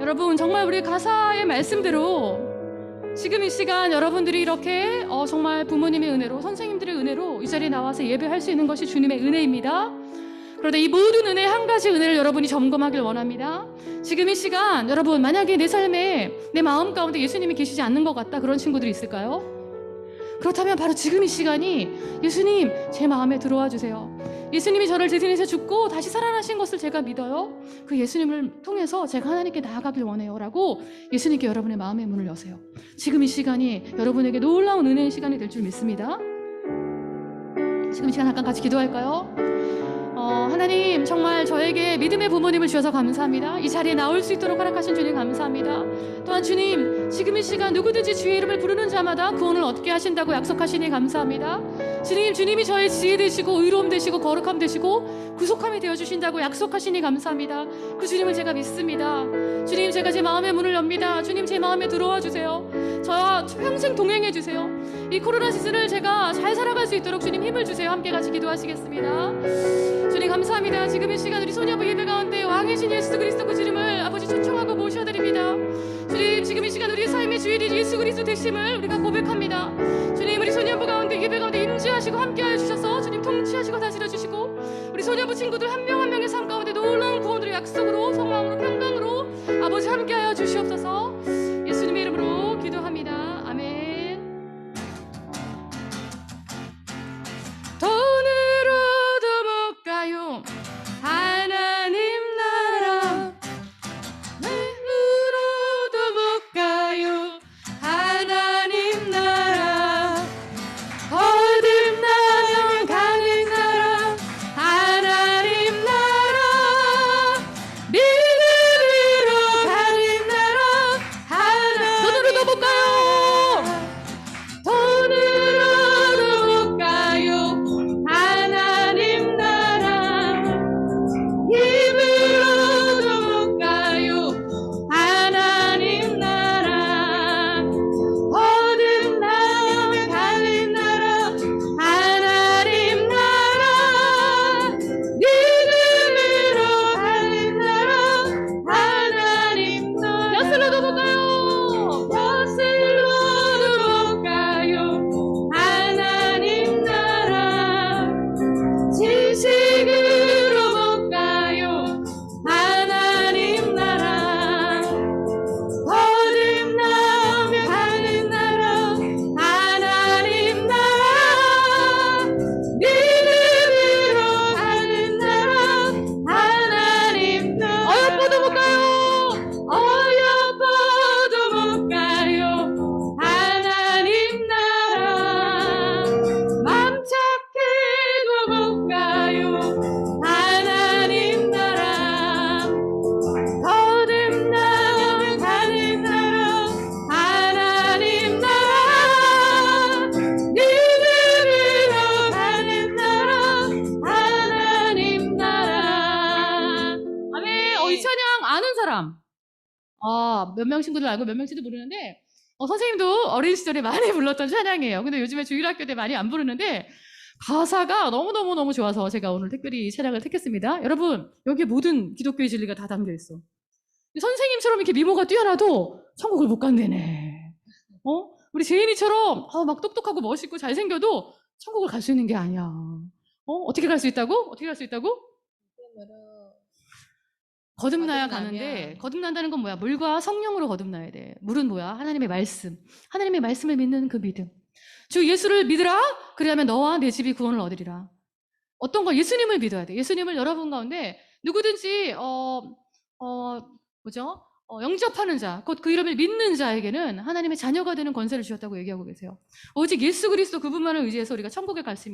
여러분, 정말 우리 가사의 말씀대로 지금 이 시간 여러분들이 이렇게 정말 부모님의 은혜로, 선생님들의 은혜로 이 자리에 나와서 예배할 수 있는 것이 주님의 은혜입니다. 그런데 이 모든 은혜, 한 가지 은혜를 여러분이 점검하길 원합니다. 지금 이 시간 여러분, 만약에 내 삶에, 내 마음 가운데 예수님이 계시지 않는 것 같다, 그런 친구들이 있을까요? 그렇다면 바로 지금 이 시간이 예수님, 제 마음에 들어와 주세요. 예수님이 저를 대신해서 죽고 다시 살아나신 것을 제가 믿어요. 그 예수님을 통해서 제가 하나님께 나아가길 원해요 라고 예수님께 여러분의 마음의 문을 여세요. 지금 이 시간이 여러분에게 놀라운 은혜의 시간이 될 줄 믿습니다. 지금 이 시간 잠깐 같이 기도할까요? 하나님, 정말 저에게 믿음의 부모님을 주셔서 감사합니다. 이 자리에 나올 수 있도록 허락하신 주님 감사합니다. 또한 주님, 지금 이 시간 누구든지 주의 이름을 부르는 자마다 구원을 얻게 하신다고 약속하시니 감사합니다. 주님, 주님이 저의 지혜 되시고 의로움 되시고 거룩함 되시고 구속함이 되어주신다고 약속하시니 감사합니다. 그 주님을 제가 믿습니다. 주님, 제가 제 마음의 문을 엽니다. 주님, 제 마음에 들어와 주세요. 저와 평생 동행해 주세요. 이 코로나 시즌을 제가 잘 살아갈 수 있도록 주님 힘을 주세요. 함께 같이 기도하시겠습니다. 주님 감사합니다. 지금 이 시간 우리 소녀부 예배 가운데 왕이신 예수 그리스도 그 주님을 아버지 초청하고 모셔드립니다. 주님, 지금 이 시간 우리 삶의 주일이 예수 그리스도 되심을 우리가 고백합니다. 주님, 우리 소녀부 가운데 예배 가운데 임재하시고 함께하여 주셔서 주님 통치하시고 다스려 주시고 우리 소녀부 친구들 한 명 한 명의 삶 가운데 놀라운 구원으로 약속으로 성령으로 평강으로 아버지 함께하여 주시옵소서. 예수님의 이름으로 기도합니다. 아멘. 돈으로도 못 가요 하나님 나라, 눈으로도 못 가요 하나님 나라, 거듭나면 가는 나라 하나님 나라, 믿음으로 가는 나라 하나님. 돈으로도 못 가요, 돈으로도 못 가요 하나님 나라, 힘으로도 못 가요 하나님 나라, 거듭나면 가는 나라 하나님 나라, 믿음으로 가는 나라 하나님 나라. 벼슬로도 못 가요, 벼슬로도 못 가요 하나님 나라, 지식으로 못 가요 하나님 나라, 거듭나면 가는 나라 하나님 나라, 믿음으로 가는 나라 하나님 나라. 어여뻐도 못 가요, 어여뻐도 못 가요 하나님 나라, 맘 착해도 못 가요 하나님 나라, 거듭나면 가는 나라 하나님 나라, 믿음으로 가는 나라 하나님 나라. 아멘. 이 찬양 아는 사람? 몇 명 친구들 알고 몇 명인지도 모르는데 선생님도 어린 시절에 많이 불렀던 찬양이에요. 근데 요즘에 주일학교 때 많이 안 부르는데 가사가 너무너무 좋아서 제가 오늘 특별히 이 찬양을 택했습니다. 여러분, 여기에 모든 기독교의 진리가 다 담겨있어. 선생님처럼 이렇게 미모가 뛰어나도 천국을 못 간대네. 우리 제인이처럼 막 똑똑하고 멋있고 잘생겨도 천국을 갈 수 있는 게 아니야. 어떻게 갈 수 있다고? 어떻게 갈 수 있다고? 거듭나야 가는데, 거듭난다는 건 뭐야? 물과 성령으로 거듭나야 돼. 물은 뭐야? 하나님의 말씀. 하나님의 말씀을 믿는 그 믿음. 주 예수를 믿으라? 그리하면 너와 내 집이 구원을 얻으리라. 어떤 거? 예수님을 믿어야 돼. 예수님을 여러분 가운데 누구든지 영접하는 자, 곧 그 이름을 믿는 자에게는 하나님의 자녀가 되는 권세를 주셨다고 얘기하고 계세요. 오직 예수 그리스도 그분만을 의지해서 우리가 천국에 갈 수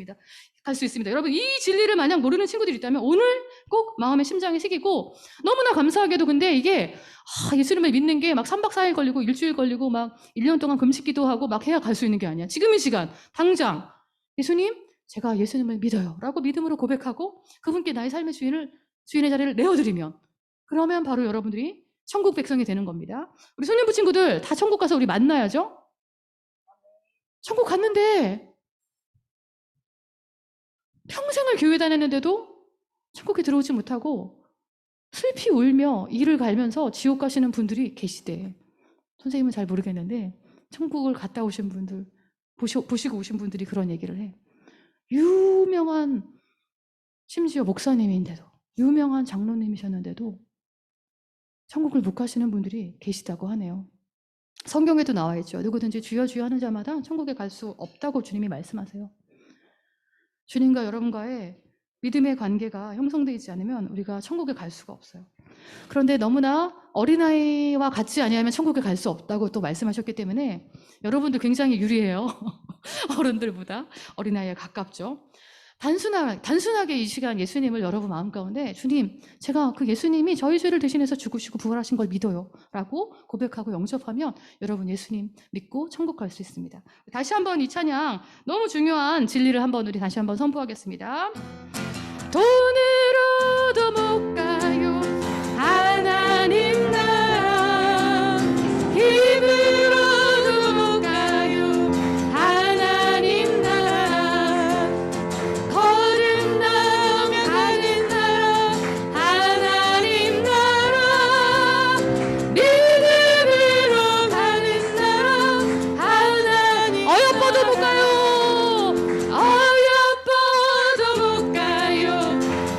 있습니다. 여러분, 이 진리를 만약 모르는 친구들이 있다면 오늘 꼭 마음의 심장에 새기고, 너무나 감사하게도 근데 이게 예수님을 믿는 게 막 3박 4일 걸리고 일주일 걸리고 막 1년 동안 금식 기도하고 막 해야 갈 수 있는 게 아니야. 지금 이 시간 당장 예수님, 제가 예수님을 믿어요 라고 믿음으로 고백하고 그분께 나의 삶의 주인의 자리를 내어드리면, 그러면 바로 여러분들이 천국 백성이 되는 겁니다. 우리 소년부 친구들 다 천국 가서 우리 만나야죠. 천국 갔는데 평생을 교회 다녔는데도 천국에 들어오지 못하고 슬피 울며 이를 갈면서 지옥 가시는 분들이 계시대. 선생님은 잘 모르겠는데 천국을 갔다 오신 분들, 보시고 오신 분들이 그런 얘기를 해. 유명한, 심지어 목사님인데도, 유명한 장로님이셨는데도 천국을 못 가시는 분들이 계시다고 하네요. 성경에도 나와 있죠. 누구든지 주여 주여 하는 자마다 천국에 갈 수 없다고 주님이 말씀하세요. 주님과 여러분과의 믿음의 관계가 형성되어 있지 않으면 우리가 천국에 갈 수가 없어요. 그런데 너무나 어린아이와 같지 아니하면 천국에 갈 수 없다고 또 말씀하셨기 때문에 여러분들 굉장히 유리해요. 어른들보다 어린아이에 가깝죠. 단순하게 이 시간 예수님을 여러분 마음 가운데 주님, 제가 그 예수님이 저희 죄를 대신해서 죽으시고 부활하신 걸 믿어요 라고 고백하고 영접하면 여러분 예수님 믿고 천국 갈 수 있습니다. 다시 한번 이 찬양, 너무 중요한 진리를 한번 우리 다시 한번 선포하겠습니다. 돈으로도 못 가요 하나님 나라, 힘으로도 못 가요 하나님 나라, 거듭나면 가는 나라 하나님 나라, 믿음으로 가는 나라 하나님 나라. 어여뻐도 못 가요, 어여뻐도 못 가요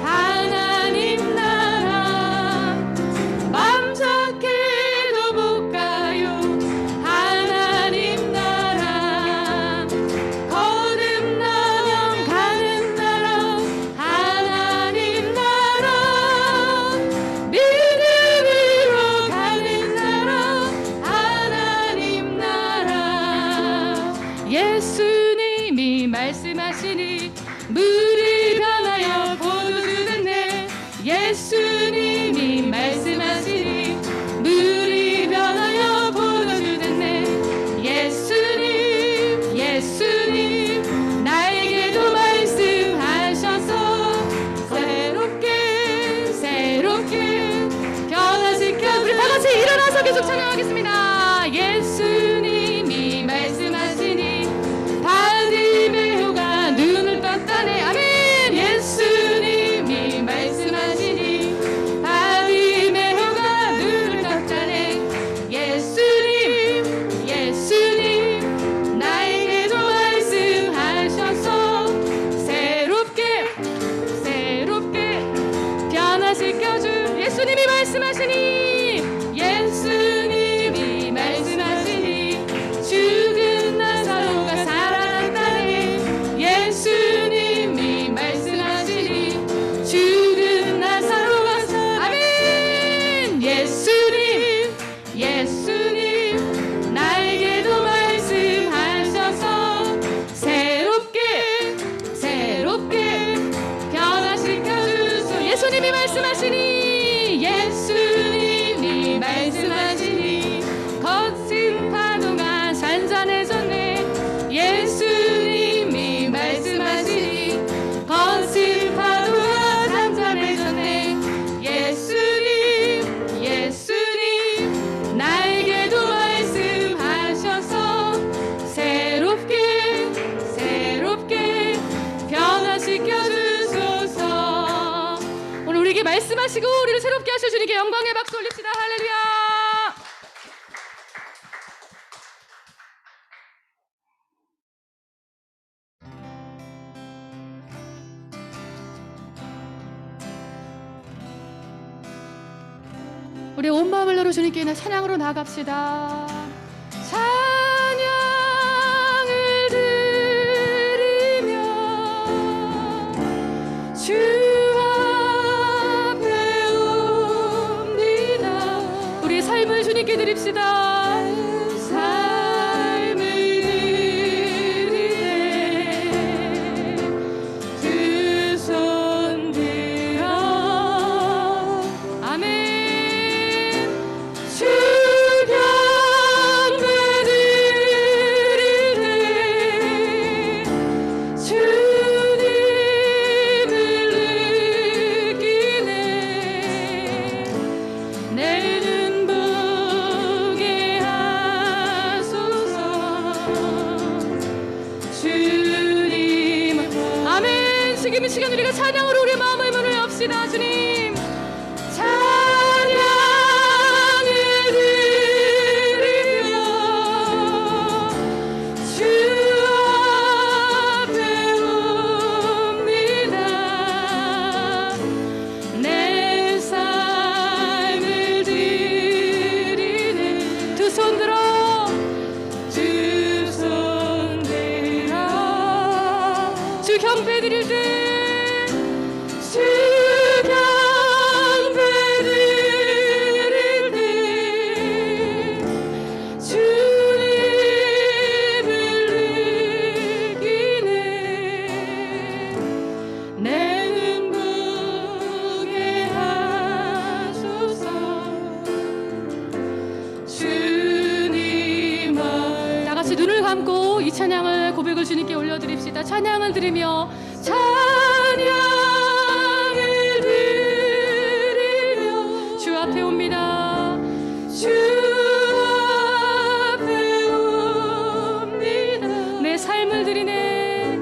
하나님 나라, 맘 착해도 못 가요 하나님 나라, 거듭나면 가는 나라 하나님 나라, 믿음으로 가는 나라 하나님 나라. 예수님이 말씀하시니 물이 변하여 포도주 됐네. 예수님이 말씀하시니 물이 변하여 포도주 됐네. 예수님 예수님 나에게도 말씀하셔서 새롭게 변화시켜. 우리 다같이 일어나서 계속 찬양하겠습니다. 예수님이 말씀하시니 바디메오가 눈을 떴다네. 아멘. 예수님이 말씀하시니 바디메오가 눈을 떴다네. 예수님 예수님 나에게도 말씀하셔서 새롭게 변화시켜준. 예수님이 말씀하시니, 예수님이 말씀하시니 죽은 나사로가 살아났다네. 예수님이 말씀하시니 죽은 나사로가 아멘. 예수님 나에게도 말씀하셔서 새롭게 변화시켜 주소. 예수님이 말씀하시니, 예수님이 말씀하시니 거친 파도가 잔잔해졌네. 예수님이 말씀하시니 거친 파도가 잔잔해졌네. 예수님 나에게도 말씀하셔서 새롭게 변화시켜 주소서. 오늘 우리에게 말씀하시고 우리를 새롭게 하셔 주님께 영광의 박수 올립시다. 할렐루야. 우리 온 마음을 다로 주님께 찬양으로 나아갑시다. 찬양을 드리며 주 앞에 옵니다. 우리 삶을 주님께 드립시다. 삶을 드리네 두 손 들어. 아멘. 내는 보게 감고 이 찬양을 고백을 주님께 올려드립시다. 찬양을 드리며 찬양을 드리며 주 앞에 옵니다. 주 앞에 옵니다. 내 삶을 드리네.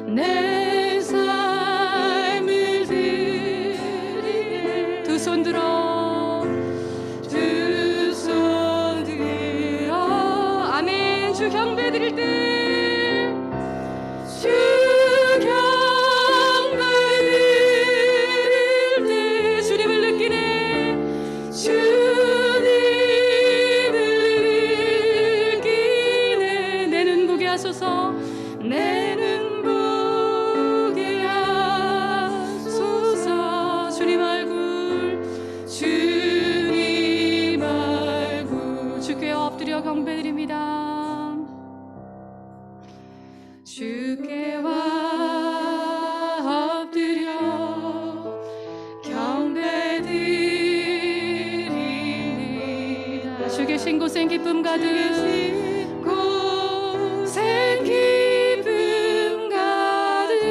내 삶을 드리네. 두 손 들어, 두 손 들어. 아멘. 주 경배 드릴 때, 주 경배 드릴 때 주님을 느끼네. 주님을 느끼네. 내 눈 보게 하소서. 내 눈 보게 하소서. 주님 얼굴, 주님 얼굴. 주께 엎드려 경배드립니다. 주께 엎드려 경배드립니다. 주 계신 곳엔 기쁨 가득, 곳엔 기쁨 가득.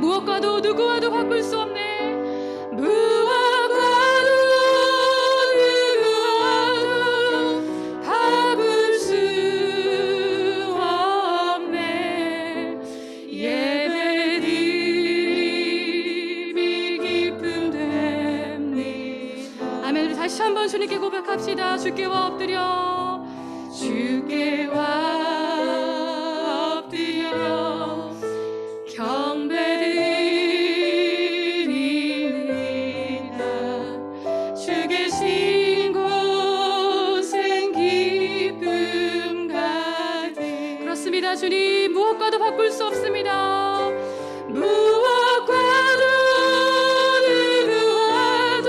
무엇과도 누구와도 바꿀 수 없네. 무엇과도 누구와도 바꿀 수 없네. 예배드림이 기쁨 됩니다. 아멘. 우리 다시 한번 주님께 고백합시다. 주께 엎드려, 주께 엎드려 경배드립니다. 주 계신 곳엔 기쁨 가득. 그렇습니다. 주님, 무엇과도 바꿀 수 없습니다. 무엇과도 누구와도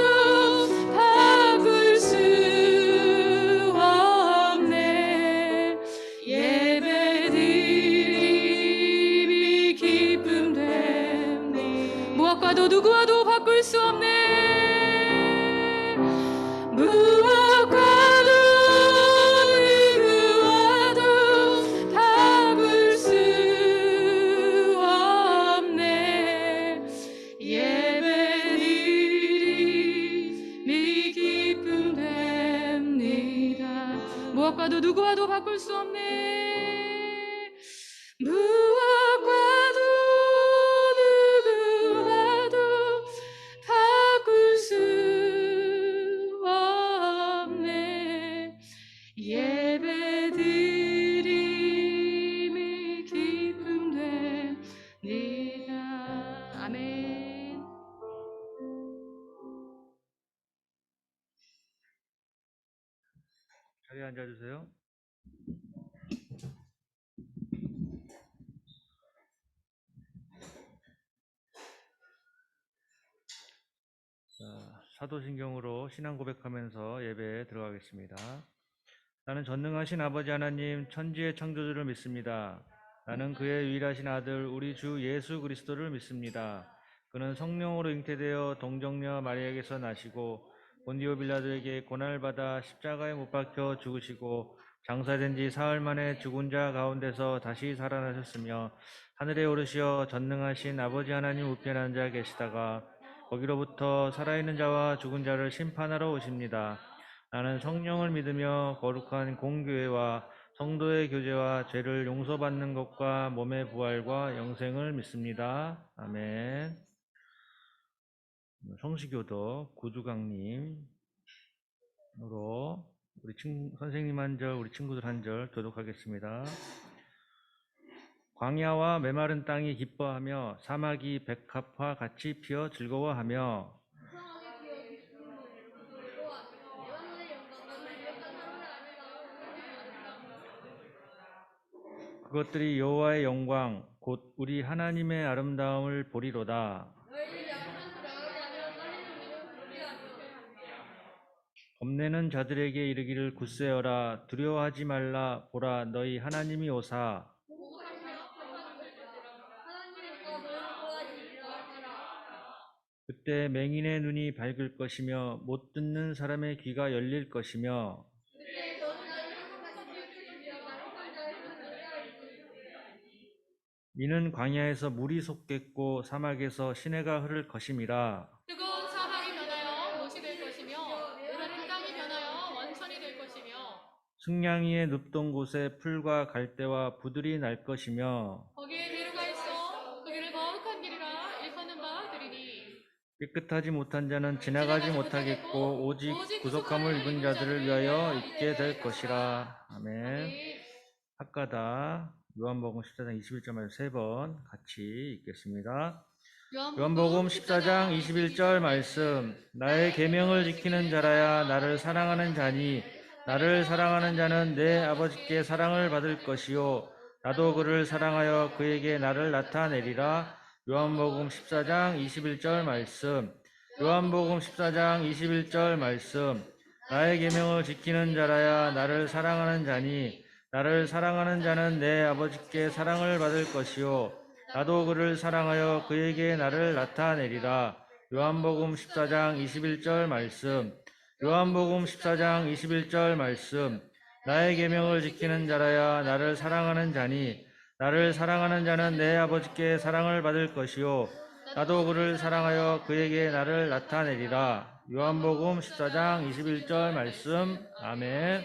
바꿀 수 없네. 예배드림이 기쁨 됩니다. 무엇과도 누구와도 바꿀 수 없네. 무엇과도 누구와도 바꿀 수 없네. 예배드림이 기쁨 됩니다. 무엇과도 누구와도 바꿀 수 없네. 무엇과도 누구와도 바꿀 수 없네. 예배드림이 기쁨 됩니다. 아멘. 자리에 앉아주세요. 사도신경으로 신앙 고백하면서 예배에 들어가겠습니다. 나는 전능하신 아버지 하나님 천지의 창조주를 믿습니다. 나는 그의 유일하신 아들 우리 주 예수 그리스도를 믿습니다. 그는 성령으로 잉태되어 동정녀 마리아에게서 나시고 본디오 빌라도에게 고난을 받아 십자가에 못 박혀 죽으시고 장사된 지 사흘 만에 죽은 자 가운데서 다시 살아나셨으며 하늘에 오르시어 전능하신 아버지 하나님 우편에 앉아 계시다가 거기로부터 살아있는 자와 죽은 자를 심판하러 오십니다. 나는 성령을 믿으며 거룩한 공교회와 성도의 교제와 죄를 용서받는 것과 몸의 부활과 영생을 믿습니다. 아멘. 성시교도 구두강님으로 우리 선생님 한 절, 우리 친구들 한 절 교독하겠습니다. 광야와 메마른 땅이 기뻐하며 사막이 백합화 같이 피어 즐거워하며 그것들이 여호와의 영광 곧 우리 하나님의 아름다움을 보리로다. 겁내는 자들에게 이르기를 굳세어라. 두려워하지 말라. 보라 너희 하나님이 오사. 그때 맹인의 눈이 밝을 것이며 못 듣는 사람의 귀가 열릴 것이며 이는 광야에서 물이 솟겠고 사막에서 시내가 흐를 것임이라. 뜨거운 사막이 변하여 못이 될 것이며 메마른 땅이 변하여 원천이 될 것이며 승냥이의 눕던 곳에 풀과 갈대와 부들이 날 것이며 거기에 대루가 있어 그 길을 거룩한 길이라 일컫는 바 되리니 깨끗하지 못한 자는 지나가지 못하겠고 오직 구속함을 입은 자들을 위하여 있게 될 것이라. 아멘. 아멘. 학가다 요한복음 14장 21절 세 번 같이 읽겠습니다. 요한복음 14장 21절 말씀. 나의 계명을 지키는 자라야 나를 사랑하는 자니 나를 사랑하는 자는 내 아버지께 사랑을 받을 것이요 나도 그를 사랑하여 그에게 나를 나타내리라. 요한복음 14장 21절 말씀. 요한복음 14장 21절 말씀. 나의 계명을 지키는 자라야 나를 사랑하는 자니 나를 사랑하는 자는 내 아버지께 사랑을 받을 것이요 나도 그를 사랑하여 그에게 나를 나타내리라. 요한복음 14장 21절 말씀. 요한복음 14장 21절 말씀. 나의 계명을 지키는 자라야 나를 사랑하는 자니 나를 사랑하는 자는 내 아버지께 사랑을 받을 것이요 나도 그를 사랑하여 그에게 나를 나타내리라. 요한복음 14장 21절 말씀. 아멘.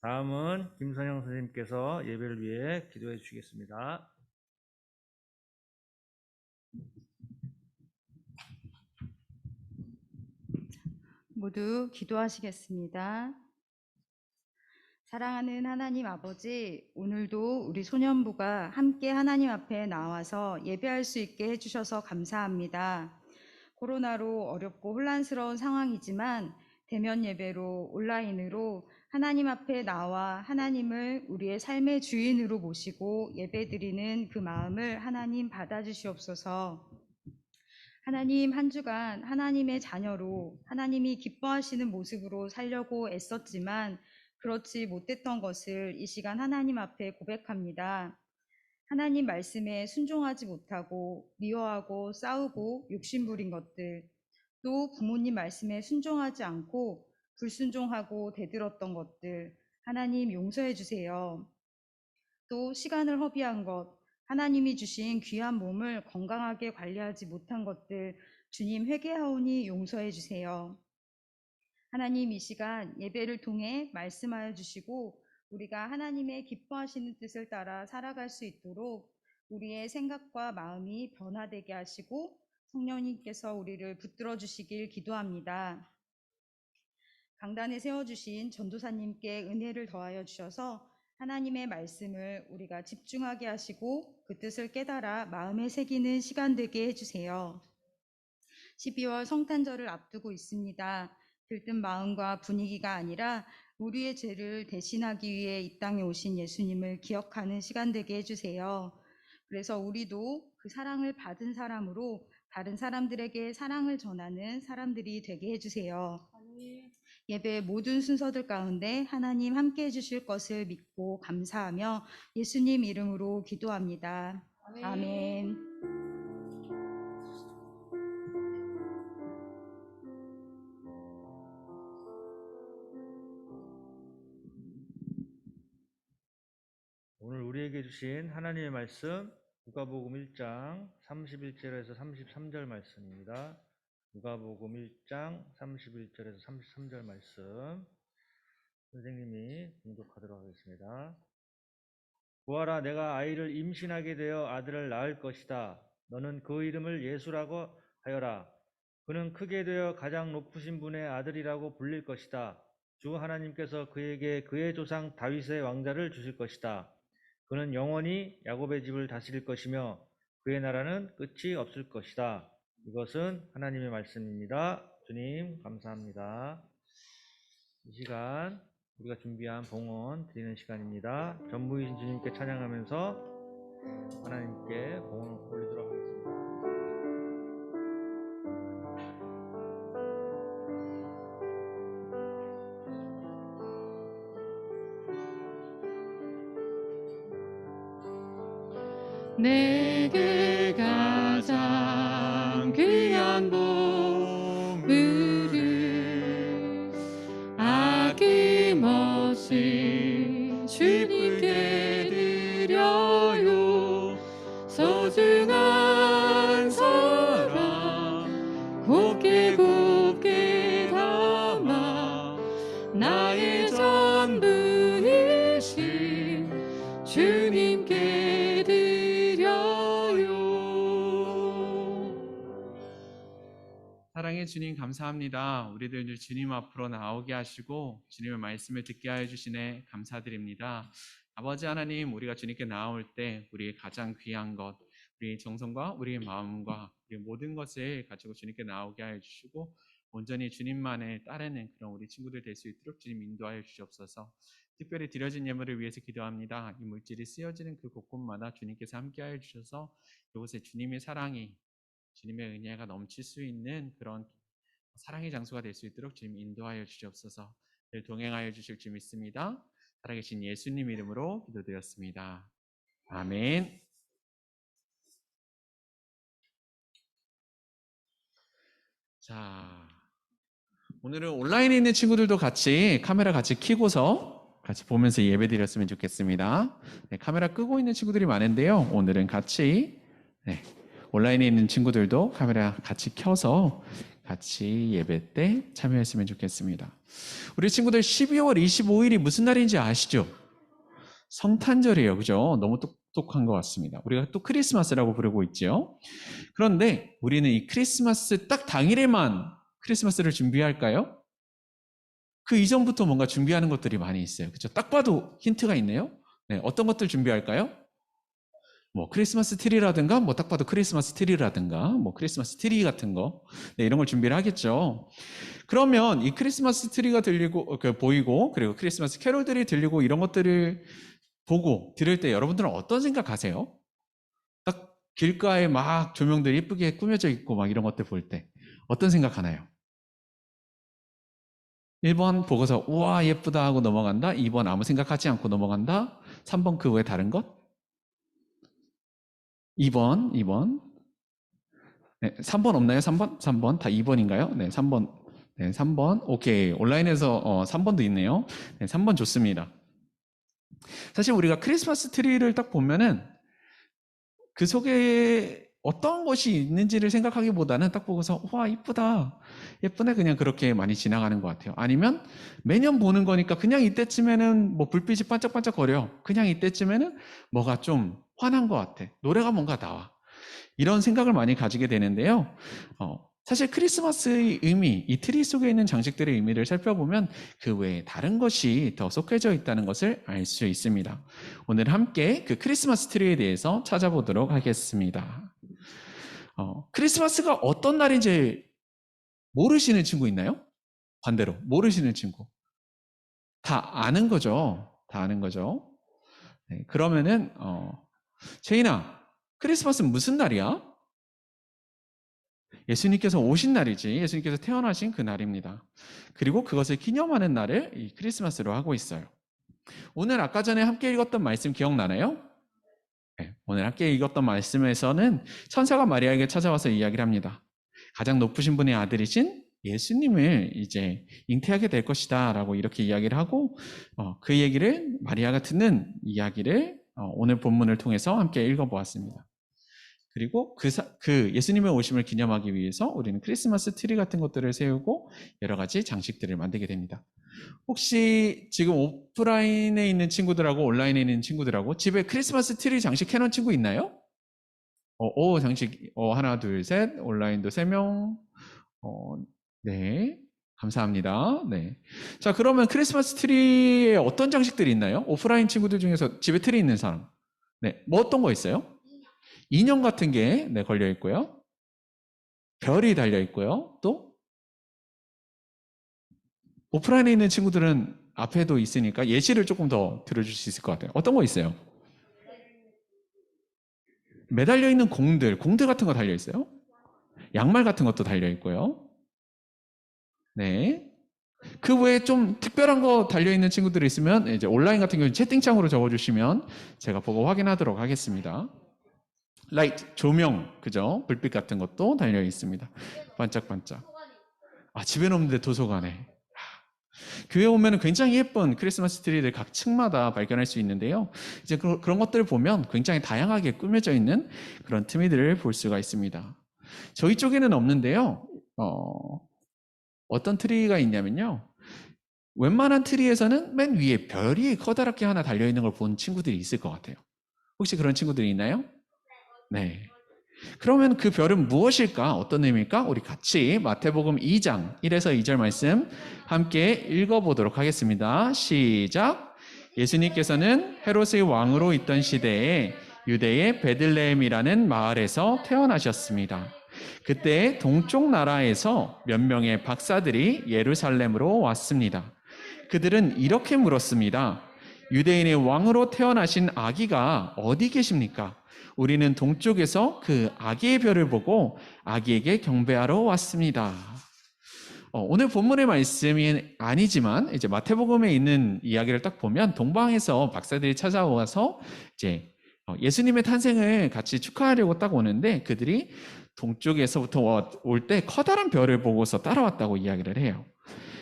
다음은 김선영 선생님께서 예배를 위해 기도해 주시겠습니다. 모두 기도하시겠습니다. 사랑하는 하나님 아버지, 오늘도 우리 소년부가 함께 하나님 앞에 나와서 예배할 수 있게 해주셔서 감사합니다. 코로나로 어렵고 혼란스러운 상황이지만 대면 예배로 온라인으로 하나님 앞에 나와 하나님을 우리의 삶의 주인으로 모시고 예배드리는 그 마음을 하나님 받아주시옵소서. 하나님, 한 주간 하나님의 자녀로 하나님이 기뻐하시는 모습으로 살려고 애썼지만 그렇지 못했던 것을 이 시간 하나님 앞에 고백합니다. 하나님 말씀에 순종하지 못하고 미워하고 싸우고 욕심부린 것들, 또 부모님 말씀에 순종하지 않고 불순종하고 대들었던 것들, 하나님 용서해 주세요. 또 시간을 허비한 것, 하나님이 주신 귀한 몸을 건강하게 관리하지 못한 것들, 주님 회개하오니 용서해 주세요. 하나님, 이 시간 예배를 통해 말씀하여 주시고 우리가 하나님의 기뻐하시는 뜻을 따라 살아갈 수 있도록 우리의 생각과 마음이 변화되게 하시고 성령님께서 우리를 붙들어 주시길 기도합니다. 강단에 세워주신 전도사님께 은혜를 더하여 주셔서 하나님의 말씀을 우리가 집중하게 하시고 그 뜻을 깨달아 마음에 새기는 시간 되게 해주세요. 12월 성탄절을 앞두고 있습니다. 들뜬 마음과 분위기가 아니라 우리의 죄를 대신하기 위해 이 땅에 오신 예수님을 기억하는 시간 되게 해주세요. 그래서 우리도 그 사랑을 받은 사람으로 다른 사람들에게 사랑을 전하는 사람들이 되게 해주세요. 예배의 모든 순서들 가운데 하나님 함께 해주실 것을 믿고 감사하며 예수님 이름으로 기도합니다. 아멘. 오늘 우리에게 주신 하나님의 말씀 누가복음 1장 31절에서 33절 말씀입니다. 누가복음 1장 31절에서 33절 말씀 선생님이 봉독하도록 하겠습니다. 보아라, 내가 아이를 임신하게 되어 아들을 낳을 것이다. 너는 그 이름을 예수라고 하여라. 그는 크게 되어 가장 높으신 분의 아들이라고 불릴 것이다. 주 하나님께서 그에게 그의 조상 다윗의 왕자를 주실 것이다. 그는 영원히 야곱의 집을 다스릴 것이며 그의 나라는 끝이 없을 것이다. 이것은 하나님의 말씀입니다. 주님 감사합니다. 이 시간 우리가 준비한 봉헌 드리는 시간입니다. 전부이신 주님께 찬양하면서 하나님께 봉헌을 올리도록 하겠습니다. 내게 가장 귀한 보물을 아낌없이 주님께 드려요. 주님 감사합니다. 우리들 주님 앞으로 나오게 하시고 주님의 말씀을 듣게 하여 주시네 감사드립니다. 아버지 하나님, 우리가 주님께 나올 때 우리의 가장 귀한 것, 우리의 정성과 우리의 마음과 우리의 모든 것을 가지고 주님께 나오게 하여 주시고 온전히 주님만을 따르는 그런 우리 친구들 될 수 있도록 주님 인도하여 주시옵소서. 특별히 드려진 예물을 위해서 기도합니다. 이 물질이 쓰여지는 그 곳곳마다 주님께서 함께하여 주셔서 이곳에 주님의 사랑이, 주님의 은혜가 넘칠 수 있는 그런 사랑의 장소가 될 수 있도록 주님 인도하여 주시옵소서. 늘 동행하여 주실 줄 믿습니다. 살아계신 예수님 이름으로 기도드렸습니다. 아멘. 자, 오늘은 온라인에 있는 친구들도 같이 카메라 같이 켜고서 같이 보면서 예배 드렸으면 좋겠습니다. 네, 카메라 끄고 있는 친구들이 많은데요. 오늘은 같이 온라인에 있는 친구들도 카메라 같이 켜서 같이 예배 때 참여했으면 좋겠습니다. 우리 친구들 12월 25일이 무슨 날인지 아시죠? 성탄절이에요. 그죠? 너무 똑똑한 것 같습니다. 우리가 또 크리스마스라고 부르고 있죠. 그런데 우리는 이 크리스마스 딱 당일에만 크리스마스를 준비할까요? 그 이전부터 뭔가 준비하는 것들이 많이 있어요. 그죠? 딱 봐도 힌트가 있네요. 네, 어떤 것들 준비할까요? 뭐 크리스마스 트리라든가, 뭐 딱 봐도 크리스마스 트리라든가, 뭐 크리스마스 트리 같은 거, 네, 이런 걸 준비를 하겠죠. 그러면 이 크리스마스 트리가 보이고, 그리고 크리스마스 캐롤들이 들리고 이런 것들을 보고 들을 때 여러분들은 어떤 생각하세요? 딱 길가에 막 조명들이 예쁘게 꾸며져 있고 막 이런 것들 볼 때 어떤 생각하나요? 1번 보고서 우와 예쁘다 하고 넘어간다. 2번 아무 생각하지 않고 넘어간다. 3번 그 외에 다른 것? 2번. 네, 3번 없나요? 3번 다 2번인가요? 네, 3번. 네, 3번. 오케이. 온라인에서 3번도 있네요. 네, 3번 좋습니다. 사실 우리가 크리스마스 트리를 딱 보면은 그 속에 어떤 것이 있는지를 생각하기보다는 딱 보고서 와 이쁘다 예쁘네 그냥 그렇게 많이 지나가는 것 같아요. 아니면 매년 보는 거니까 그냥 이때쯤에는 뭐 불빛이 반짝반짝 거려, 그냥 이때쯤에는 뭐가 좀 환한 것 같아, 노래가 뭔가 나와, 이런 생각을 많이 가지게 되는데요. 사실 크리스마스의 의미, 이 트리 속에 있는 장식들의 의미를 살펴보면 그 외에 다른 것이 더 섞여져 있다는 것을 알 수 있습니다. 오늘 함께 그 크리스마스 트리에 대해서 찾아보도록 하겠습니다. 크리스마스가 어떤 날인지 모르시는 친구 있나요? 반대로 모르시는 친구. 다 아는 거죠. 다 아는 거죠. 네, 그러면은 제인아, 크리스마스는 무슨 날이야? 예수님께서 오신 날이지, 예수님께서 태어나신 그 날입니다. 그리고 그것을 기념하는 날을 이 크리스마스로 하고 있어요. 오늘 아까 전에 함께 읽었던 말씀 기억나나요? 네, 오늘 함께 읽었던 말씀에서는 천사가 마리아에게 찾아와서 이야기를 합니다. 가장 높으신 분의 아들이신 예수님을 이제 잉태하게 될 것이다 라고 이렇게 이야기를 하고 그 얘기를 마리아가 듣는 이야기를 오늘 본문을 통해서 함께 읽어보았습니다. 그리고 그 예수님의 오심을 기념하기 위해서 우리는 크리스마스 트리 같은 것들을 세우고 여러 가지 장식들을 만들게 됩니다. 혹시 지금 오프라인에 있는 친구들하고 온라인에 있는 친구들하고 집에 크리스마스 트리 장식 해놓은 친구 있나요? 장식 하나 둘 셋, 온라인도 3명. 네, 감사합니다. 네, 자 그러면 크리스마스 트리에 어떤 장식들이 있나요? 오프라인 친구들 중에서 집에 트리 있는 사람, 네, 뭐 어떤 거 있어요? 인형 같은 게 걸려 있고요. 별이 달려 있고요. 또 오프라인에 있는 친구들은 앞에도 있으니까 예시를 조금 더 들어줄 수 있을 것 같아요. 어떤 거 있어요? 매달려 있는 공들 같은 거 달려 있어요. 양말 같은 것도 달려 있고요. 네. 그 외에 좀 특별한 거 달려 있는 친구들이 있으면 이제 온라인 같은 경우는 채팅창으로 적어주시면 제가 보고 확인하도록 하겠습니다. 라이트, 조명, 그죠? 불빛 같은 것도 달려 있습니다. 반짝반짝. 집에는 없는데 도서관에. 교회 오면 굉장히 예쁜 크리스마스 트리들 각 층마다 발견할 수 있는데요. 이제 그런 것들을 보면 굉장히 다양하게 꾸며져 있는 그런 트리들을 볼 수가 있습니다. 저희 쪽에는 없는데요. 어떤 트리가 있냐면요. 웬만한 트리에서는 맨 위에 별이 커다랗게 하나 달려 있는 걸 본 친구들이 있을 것 같아요. 혹시 그런 친구들이 있나요? 네. 그러면 그 별은 무엇일까? 어떤 의미일까? 우리 같이 마태복음 2장 1에서 2절 말씀 함께 읽어보도록 하겠습니다. 시작. 예수님께서는 헤롯의 왕으로 있던 시대에 유대의 베들레헴이라는 마을에서 태어나셨습니다. 그때 동쪽 나라에서 몇 명의 박사들이 예루살렘으로 왔습니다. 그들은 이렇게 물었습니다. 유대인의 왕으로 태어나신 아기가 어디 계십니까? 우리는 동쪽에서 그 아기의 별을 보고 아기에게 경배하러 왔습니다. 오늘 본문의 말씀이 아니지만 이제 마태복음에 있는 이야기를 딱 보면 동방에서 박사들이 찾아와서 이제 예수님의 탄생을 같이 축하하려고 딱 오는데 그들이 동쪽에서부터 올 때 커다란 별을 보고서 따라왔다고 이야기를 해요.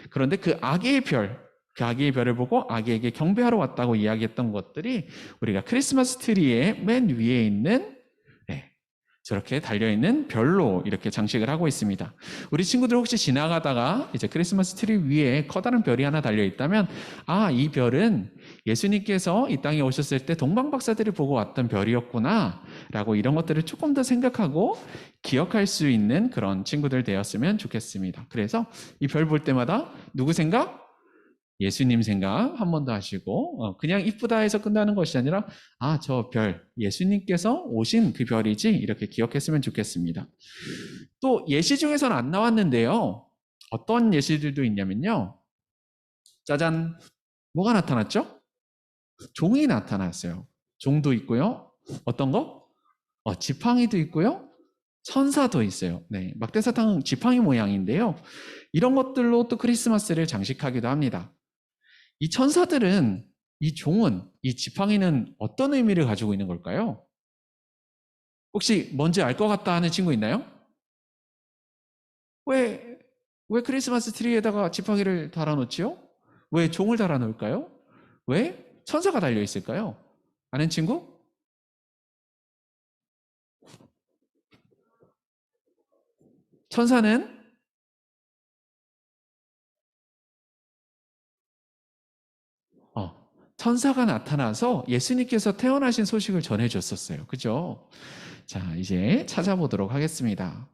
그런데 그 아기의 별을 보고 아기에게 경배하러 왔다고 이야기했던 것들이 우리가 크리스마스 트리의 맨 위에 있는 저렇게 달려있는 별로 이렇게 장식을 하고 있습니다. 우리 친구들 혹시 지나가다가 이제 크리스마스 트리 위에 커다란 별이 하나 달려있다면 이 별은 예수님께서 이 땅에 오셨을 때 동방박사들이 보고 왔던 별이었구나 라고 이런 것들을 조금 더 생각하고 기억할 수 있는 그런 친구들 되었으면 좋겠습니다. 그래서 이 별 볼 때마다 누구 생각? 예수님 생각 한 번 더 하시고 그냥 이쁘다 해서 끝나는 것이 아니라 저 별, 예수님께서 오신 그 별이지 이렇게 기억했으면 좋겠습니다. 또 예시 중에서는 안 나왔는데요. 어떤 예시들도 있냐면요. 짜잔, 뭐가 나타났죠? 종이 나타났어요. 종도 있고요. 어떤 거? 지팡이도 있고요. 천사도 있어요. 네, 막대사탕 지팡이 모양인데요. 이런 것들로 또 크리스마스를 장식하기도 합니다. 이 천사들은, 이 종은, 이 지팡이는 어떤 의미를 가지고 있는 걸까요? 혹시 뭔지 알 것 같다 하는 친구 있나요? 왜 크리스마스 트리에다가 지팡이를 달아놓지요? 왜 종을 달아놓을까요? 왜 천사가 달려있을까요? 아는 친구? 천사는 천사가 나타나서 예수님께서 태어나신 소식을 전해줬었어요. 그죠? 자, 이제 찾아보도록 하겠습니다.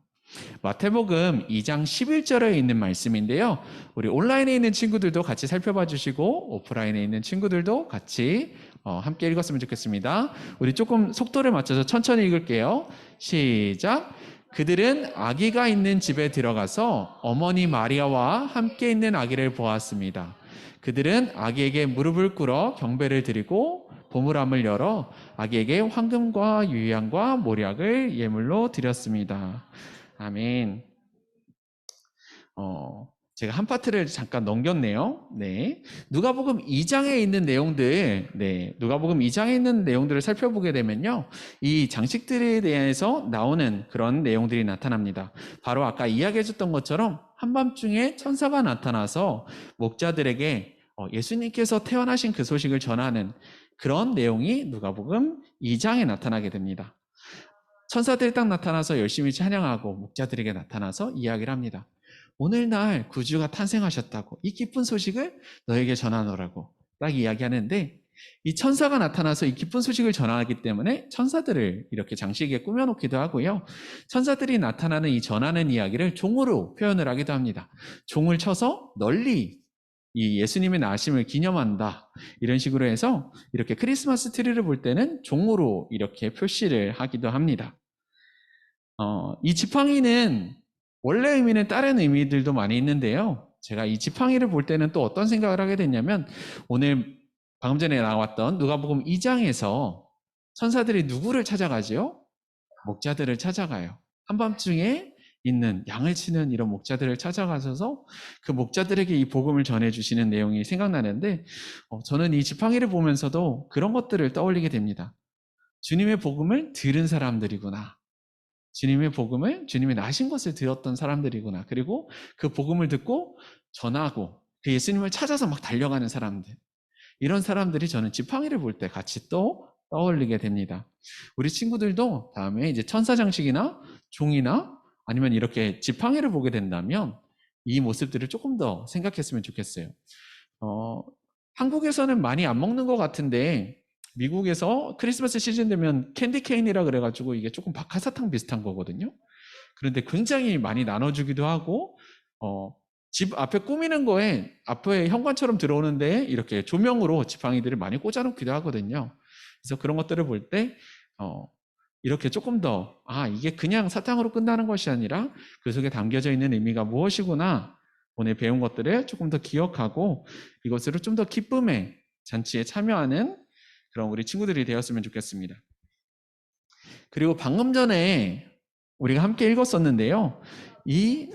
마태복음 2장 11절에 있는 말씀인데요. 우리 온라인에 있는 친구들도 같이 살펴봐 주시고 오프라인에 있는 친구들도 같이 함께 읽었으면 좋겠습니다. 우리 조금 속도를 맞춰서 천천히 읽을게요. 시작. 그들은 아기가 있는 집에 들어가서 어머니 마리아와 함께 있는 아기를 보았습니다. 그들은 아기에게 무릎을 꿇어 경배를 드리고 보물함을 열어 아기에게 황금과 유향과 모략을 예물로 드렸습니다. 아멘. 제가 한 파트를 잠깐 넘겼네요. 네. 누가복음 2장에 있는 내용들, 누가복음 2장에 있는 내용들을 살펴보게 되면요. 이 장식들에 대해서 나오는 그런 내용들이 나타납니다. 바로 아까 이야기해줬던 것처럼 한밤중에 천사가 나타나서 목자들에게 예수님께서 태어나신 그 소식을 전하는 그런 내용이 누가복음 2장에 나타나게 됩니다. 천사들이 딱 나타나서 열심히 찬양하고 목자들에게 나타나서 이야기를 합니다. 오늘날 구주가 탄생하셨다고 이 기쁜 소식을 너에게 전하노라고 딱 이야기하는데 이 천사가 나타나서 이 기쁜 소식을 전하기 때문에 천사들을 이렇게 장식에 꾸며놓기도 하고요. 천사들이 나타나는 이 전하는 이야기를 종으로 표현을 하기도 합니다. 종을 쳐서 널리 이 예수님의 나심을 기념한다. 이런 식으로 해서 이렇게 크리스마스 트리를 볼 때는 종으로 이렇게 표시를 하기도 합니다. 이 지팡이는 원래 의미는 다른 의미들도 많이 있는데요. 제가 이 지팡이를 볼 때는 또 어떤 생각을 하게 됐냐면 오늘 방금 전에 나왔던 누가복음 2장에서 천사들이 누구를 찾아가지요? 목자들을 찾아가요. 한밤중에 있는 양을 치는 이런 목자들을 찾아가셔서 그 목자들에게 이 복음을 전해주시는 내용이 생각나는데 저는 이 지팡이를 보면서도 그런 것들을 떠올리게 됩니다. 주님의 복음을 들은 사람들이구나. 주님의 복음을, 주님의 나신 것을 들었던 사람들이구나. 그리고 그 복음을 듣고 전하고 그 예수님을 찾아서 막 달려가는 사람들. 이런 사람들이 저는 지팡이를 볼 때 같이 또 떠올리게 됩니다. 우리 친구들도 다음에 이제 천사 장식이나 종이나 아니면 이렇게 지팡이를 보게 된다면 이 모습들을 조금 더 생각했으면 좋겠어요. 한국에서는 많이 안 먹는 것 같은데 미국에서 크리스마스 시즌 되면 캔디 케인이라 그래가지고 이게 조금 박하사탕 비슷한 거거든요. 그런데 굉장히 많이 나눠주기도 하고 집 앞에 꾸미는 거에 앞에 현관처럼 들어오는데 이렇게 조명으로 지팡이들을 많이 꽂아놓기도 하거든요. 그래서 그런 것들을 볼 때 이렇게 조금 더 이게 그냥 사탕으로 끝나는 것이 아니라 그 속에 담겨져 있는 의미가 무엇이구나, 오늘 배운 것들을 조금 더 기억하고 이것으로 좀 더 기쁨의 잔치에 참여하는 그런 우리 친구들이 되었으면 좋겠습니다. 그리고 방금 전에 우리가 함께 읽었었는데요. 이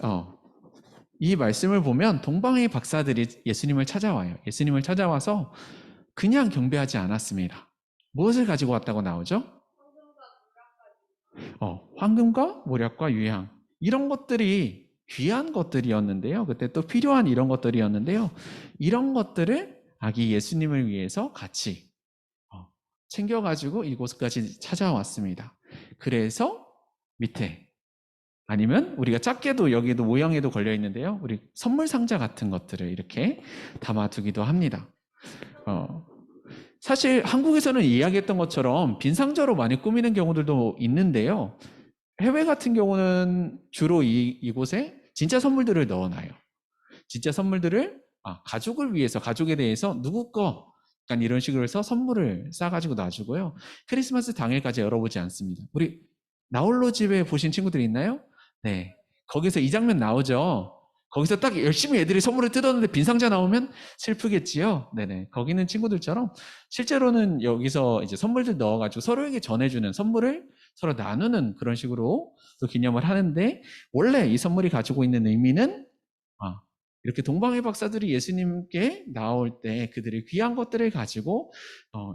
말씀을 보면 동방의 박사들이 예수님을 찾아와요. 예수님을 찾아와서 그냥 경배하지 않았습니다. 무엇을 가지고 왔다고 나오죠? 황금과 모략과 유향, 이런 것들이 귀한 것들이었는데요. 그때 또 필요한 이런 것들이었는데요. 이런 것들을 아기 예수님을 위해서 같이 챙겨가지고 이곳까지 찾아왔습니다. 그래서 밑에, 아니면 우리가 작게도 여기도 모형에도 걸려 있는데요. 우리 선물 상자 같은 것들을 이렇게 담아두기도 합니다. 사실 한국에서는 이야기했던 것처럼 빈 상자로 많이 꾸미는 경우들도 있는데요. 해외 같은 경우는 주로 이곳에 진짜 선물들을 넣어놔요. 진짜 선물들을 가족을 위해서, 가족에 대해서 누구 거 약간 이런 식으로 해서 선물을 싸가지고 놔주고요. 크리스마스 당일까지 열어보지 않습니다. 우리 나홀로 집에 보신 친구들 있나요? 네, 거기서 이 장면 나오죠. 거기서 딱 열심히 애들이 선물을 뜯었는데 빈 상자 나오면 슬프겠지요. 네네. 거기 있는 친구들처럼 실제로는 여기서 이제 선물들 넣어가지고 서로에게 전해주는, 선물을 서로 나누는 그런 식으로 또 기념을 하는데, 원래 이 선물이 가지고 있는 의미는 이렇게 동방의 박사들이 예수님께 나올 때 그들이 귀한 것들을 가지고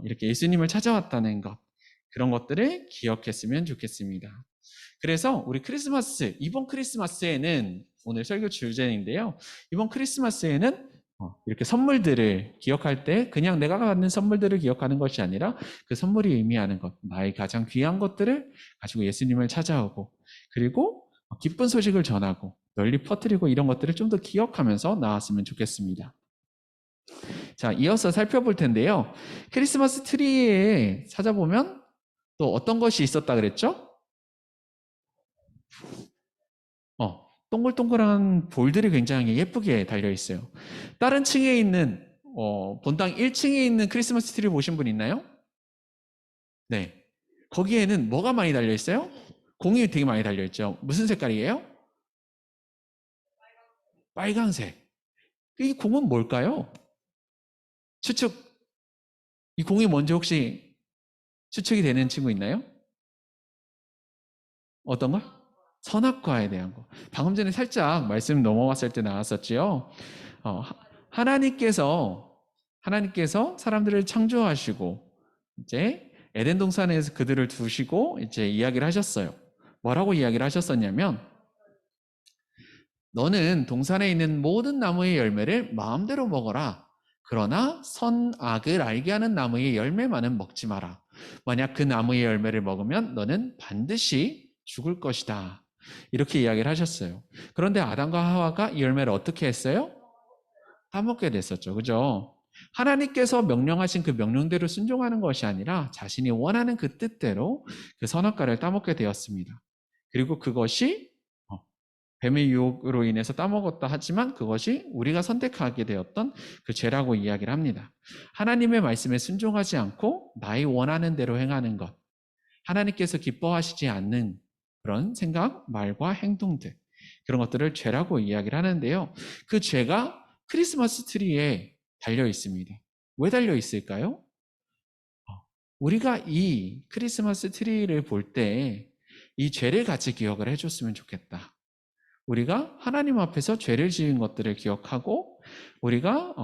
이렇게 예수님을 찾아왔다는 것, 그런 것들을 기억했으면 좋겠습니다. 그래서 우리 크리스마스, 이번 크리스마스에는, 오늘 설교 주제인데요, 이번 크리스마스에는 이렇게 선물들을 기억할 때 그냥 내가 받는 선물들을 기억하는 것이 아니라 그 선물이 의미하는 것, 나의 가장 귀한 것들을 가지고 예수님을 찾아오고, 그리고 기쁜 소식을 전하고 널리 퍼뜨리고, 이런 것들을 좀 더 기억하면서 나왔으면 좋겠습니다. 자, 이어서 살펴볼 텐데요. 크리스마스 트리에 찾아보면 또 어떤 것이 있었다 그랬죠? 동글동글한 볼들이 굉장히 예쁘게 달려 있어요. 다른 층에 있는 본당 1층에 있는 크리스마스 트리 보신 분 있나요? 네. 거기에는 뭐가 많이 달려 있어요? 공이 되게 많이 달려 있죠. 무슨 색깔이에요? 빨강색. 이 공은 뭘까요? 추측. 이 공이 뭔지 혹시 추측이 되는 친구 있나요? 어떤 거? 선악과에 대한 거. 방금 전에 살짝 말씀 넘어왔을 때 나왔었지요. 하나님께서 사람들을 창조하시고 이제 에덴 동산에서 그들을 두시고 이제 이야기를 하셨어요. 뭐라고 이야기를 하셨었냐면, 너는 동산에 있는 모든 나무의 열매를 마음대로 먹어라. 그러나 선악을 알게 하는 나무의 열매만은 먹지 마라. 만약 그 나무의 열매를 먹으면 너는 반드시 죽을 것이다. 이렇게 이야기를 하셨어요. 그런데 아담과 하와가 이 열매를 어떻게 했어요? 따먹게 됐었죠. 그죠? 하나님께서 명령하신 그 명령대로 순종하는 것이 아니라 자신이 원하는 그 뜻대로 그 선악과를 따먹게 되었습니다. 그리고 그것이 뱀의 유혹으로 인해서 따먹었다 하지만 그것이 우리가 선택하게 되었던 그 죄라고 이야기를 합니다. 하나님의 말씀에 순종하지 않고 나의 원하는 대로 행하는 것, 하나님께서 기뻐하시지 않는 그런 생각, 말과 행동들, 그런 것들을 죄라고 이야기를 하는데요. 그 죄가 크리스마스 트리에 달려 있습니다. 왜 달려 있을까요? 우리가 이 크리스마스 트리를 볼 때 이 죄를 같이 기억을 해줬으면 좋겠다. 우리가 하나님 앞에서 죄를 지은 것들을 기억하고 우리가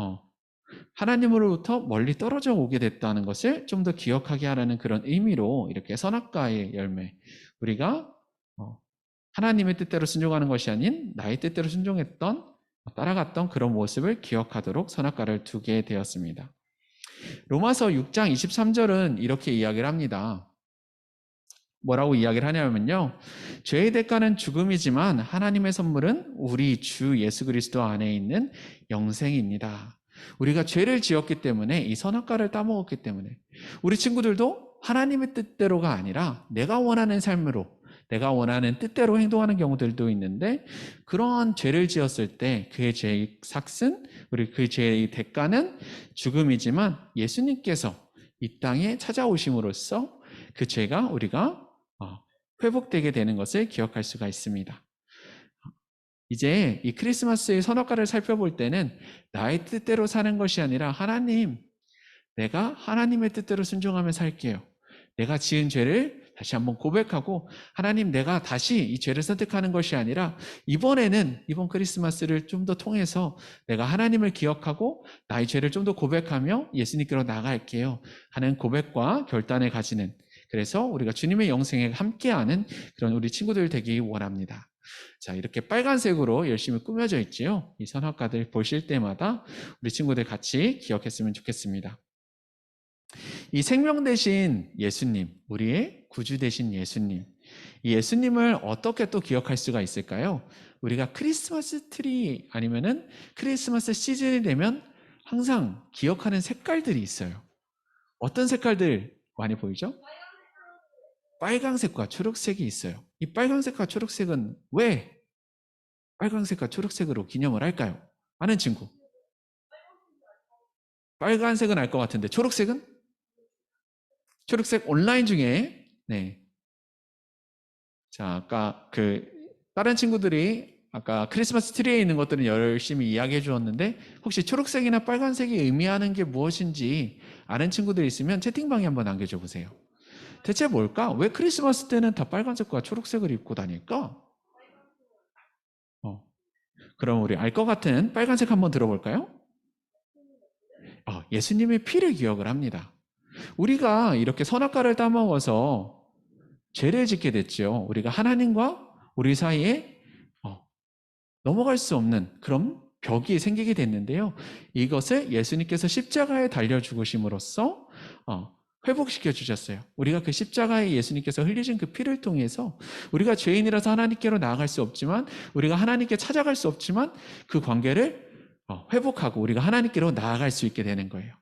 하나님으로부터 멀리 떨어져 오게 됐다는 것을 좀 더 기억하게 하라는 그런 의미로 이렇게 선악과의 열매, 우리가 하나님의 뜻대로 순종하는 것이 아닌 나의 뜻대로 순종했던, 따라갔던 그런 모습을 기억하도록 선악과를 두게 되었습니다. 로마서 6장 23절은 이렇게 이야기를 합니다. 뭐라고 이야기를 하냐면요, 죄의 대가는 죽음이지만 하나님의 선물은 우리 주 예수 그리스도 안에 있는 영생입니다. 우리가 죄를 지었기 때문에 이 선악과를 따먹었기 때문에 우리 친구들도 하나님의 뜻대로가 아니라 내가 원하는 삶으로 내가 원하는 뜻대로 행동하는 경우들도 있는데 그러한 죄를 지었을 때 그의 죄의 삭슨, 우리 그 죄의 대가는 죽음이지만 예수님께서 이 땅에 찾아오심으로써 그 죄가 우리가 회복되게 되는 것을 기억할 수가 있습니다. 이제 이 크리스마스의 선악과를 살펴볼 때는 나의 뜻대로 사는 것이 아니라 하나님, 내가 하나님의 뜻대로 순종하며 살게요. 내가 지은 죄를 다시 한번 고백하고 하나님 내가 다시 이 죄를 선택하는 것이 아니라 이번 크리스마스를 좀 더 통해서 내가 하나님을 기억하고 나의 죄를 좀 더 고백하며 예수님께로 나아갈게요 하는 고백과 결단을 가지는 그래서 우리가 주님의 영생에 함께하는 그런 우리 친구들 되기 원합니다. 자, 이렇게 빨간색으로 열심히 꾸며져 있지요. 이 선악과들 보실 때마다 우리 친구들 같이 기억했으면 좋겠습니다. 이 생명 대신 예수님, 우리의 구주 대신 예수님, 이 예수님을 어떻게 또 기억할 수가 있을까요? 우리가 크리스마스 트리 아니면은 크리스마스 시즌이 되면 항상 기억하는 색깔들이 있어요. 어떤 색깔들 많이 보이죠? 빨강색과 초록색이 있어요. 이 빨강색과 초록색은 왜 빨강색과 초록색으로 기념을 할까요? 아는 친구. 빨간색은 알 것 같은데 초록색은? 초록색 온라인 중에 자, 아까 다른 친구들이 아까 크리스마스 트리에 있는 것들은 열심히 이야기해 주었는데 혹시 초록색이나 빨간색이 의미하는 게 무엇인지 아는 친구들 있으면 채팅방에 한번 남겨줘 보세요. 대체 뭘까? 왜 크리스마스 때는 다 빨간색과 초록색을 입고 다닐까? 그럼 우리 알 것 같은 빨간색 한번 들어볼까요? 예수님의 피를 기억을 합니다. 우리가 이렇게 선악과를 따먹어서 죄를 짓게 됐죠. 우리가 하나님과 우리 사이에 넘어갈 수 없는 그런 벽이 생기게 됐는데요. 이것을 예수님께서 십자가에 달려 죽으심으로써 회복시켜 주셨어요. 우리가 그 십자가에 예수님께서 흘리신 그 피를 통해서 우리가 죄인이라서 하나님께로 나아갈 수 없지만 우리가 하나님께 찾아갈 수 없지만 그 관계를 회복하고 우리가 하나님께로 나아갈 수 있게 되는 거예요.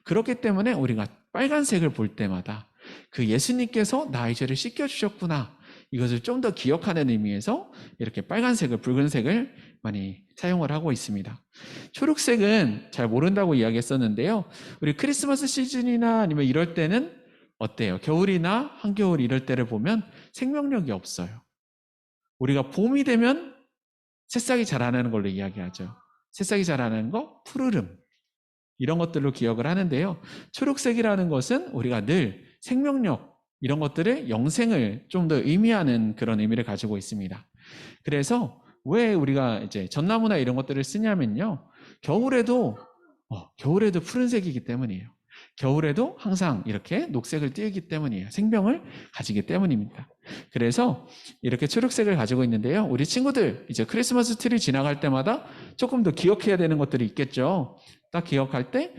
그렇기 때문에 우리가 빨간색을 볼 때마다 그 예수님께서 나의 죄를 씻겨주셨구나. 이것을 좀 더 기억하는 의미에서 이렇게 빨간색을, 붉은색을 많이 사용을 하고 있습니다. 초록색은 잘 모른다고 이야기했었는데요. 우리 크리스마스 시즌이나 아니면 이럴 때는 어때요? 겨울이나 한겨울 이럴 때를 보면 생명력이 없어요. 우리가 봄이 되면 새싹이 자라나는 걸로 이야기하죠. 새싹이 자라나는 거, 푸르름. 이런 것들로 기억을 하는데요. 초록색이라는 것은 우리가 늘 생명력, 이런 것들의 영생을 좀 더 의미하는 그런 의미를 가지고 있습니다. 그래서 왜 우리가 이제 전나무나 이런 것들을 쓰냐면요. 겨울에도 푸른색이기 때문이에요. 겨울에도 항상 이렇게 녹색을 띄우기 때문이에요. 생명을 가지기 때문입니다. 그래서 이렇게 초록색을 가지고 있는데요. 우리 친구들 이제 크리스마스 트리 지나갈 때마다 조금 더 기억해야 되는 것들이 있겠죠. 딱 기억할 때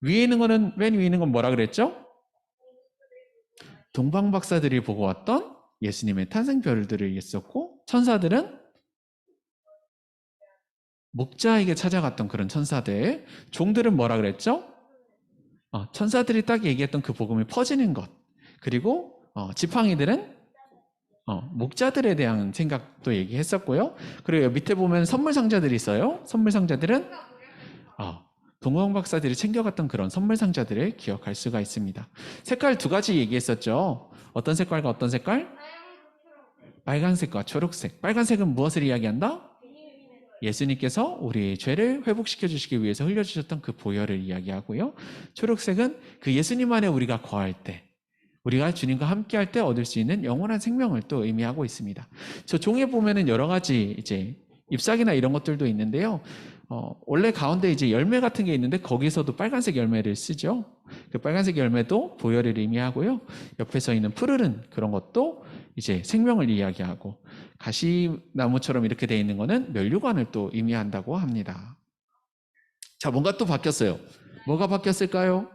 위에 있는 거는 맨 위에 있는 건 뭐라 그랬죠? 동방 박사들이 보고 왔던 예수님의 탄생별들을 있었고 천사들은 목자에게 찾아갔던 그런 천사들, 종들은 뭐라 그랬죠? 천사들이 딱 얘기했던 그 복음이 퍼지는 것. 그리고 지팡이들은 목자들에 대한 생각도 얘기했었고요. 그리고 밑에 보면 선물 상자들이 있어요. 선물 상자들은 동방 박사들이 챙겨갔던 그런 선물 상자들을 기억할 수가 있습니다. 색깔 두 가지 얘기했었죠. 어떤 색깔과 어떤 색깔? 빨간색과 초록색. 빨간색은 무엇을 이야기한다? 예수님께서 우리의 죄를 회복시켜 주시기 위해서 흘려주셨던 그 보혈을 이야기하고요. 초록색은 그 예수님 안에 우리가 거할 때, 우리가 주님과 함께 할 때 얻을 수 있는 영원한 생명을 또 의미하고 있습니다. 저 종이에 보면은 여러 가지 이제 잎사귀나 이런 것들도 있는데요. 원래 가운데 이제 열매 같은 게 있는데 거기서도 빨간색 열매를 쓰죠. 그 빨간색 열매도 보혈을 의미하고요. 옆에 서 있는 푸르른 그런 것도 이제 생명을 이야기하고 가시나무처럼 이렇게 되어 있는 거는 면류관을 또 의미한다고 합니다. 자, 뭔가 또 바뀌었어요. 뭐가 바뀌었을까요?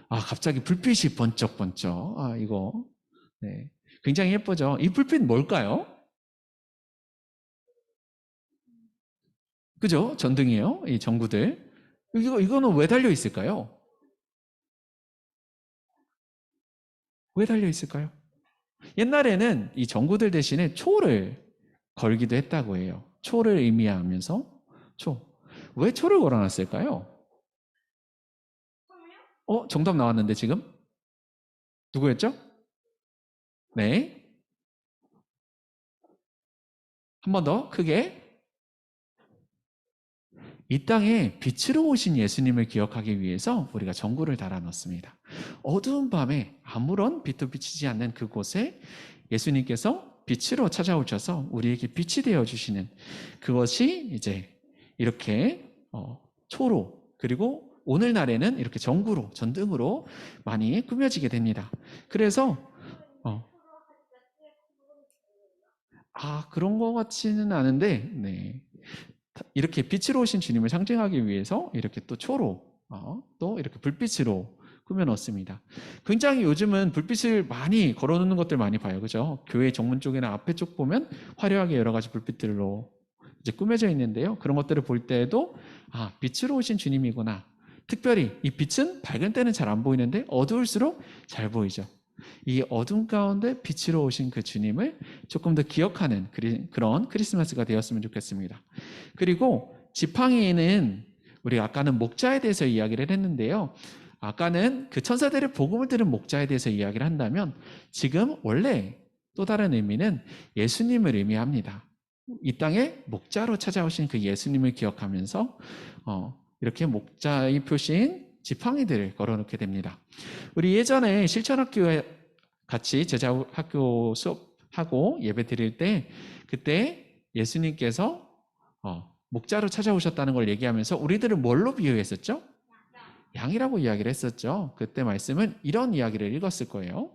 갑자기 불빛이 번쩍번쩍. 이거 굉장히 예쁘죠. 이 불빛 뭘까요? 그죠? 전등이에요. 이 전구들. 이거는 왜 달려 있을까요? 왜 달려 있을까요? 옛날에는 이 전구들 대신에 초를 걸기도 했다고 해요. 초를 의미하면서 초. 왜 초를 걸어놨을까요? 정답 나왔는데 지금? 누구였죠? 네. 한 번 더 크게. 이 땅에 빛으로 오신 예수님을 기억하기 위해서 우리가 전구를 달아놓습니다. 어두운 밤에 아무런 빛도 비치지 않는 그곳에 예수님께서 빛으로 찾아오셔서 우리에게 빛이 되어 주시는 그것이 이제 이렇게 초로, 그리고 오늘날에는 이렇게 전구로, 전등으로 많이 꾸며지게 됩니다. 그래서 그런 것 같지는 않은데, 네. 이렇게 빛으로 오신 주님을 상징하기 위해서 이렇게 또 초로, 또 이렇게 불빛으로 꾸며 놓습니다. 굉장히 요즘은 불빛을 많이 걸어 놓는 것들 많이 봐요. 그죠? 교회 정문 쪽이나 앞에 쪽 보면 화려하게 여러 가지 불빛들로 이제 꾸며져 있는데요. 그런 것들을 볼 때에도 빛으로 오신 주님이구나. 특별히 이 빛은 밝은 때는 잘 안 보이는데 어두울수록 잘 보이죠. 이 어둠 가운데 빛으로 오신 그 주님을 조금 더 기억하는 그런 크리스마스가 되었으면 좋겠습니다. 그리고 지팡이에는 우리 아까는 목자에 대해서 이야기를 했는데요. 아까는 그 천사들의 복음을 들은 목자에 대해서 이야기를 한다면 지금 원래 또 다른 의미는 예수님을 의미합니다. 이 땅에 목자로 찾아오신 그 예수님을 기억하면서 이렇게 목자의 표시인 지팡이들을 걸어놓게 됩니다. 우리 예전에 실천학교에 같이 제자학교 수업하고 예배 드릴 때 그때 예수님께서 목자로 찾아오셨다는 걸 얘기하면서 우리들은 뭘로 비유했었죠? 양이라고 이야기를 했었죠. 그때 말씀은 이런 이야기를 읽었을 거예요.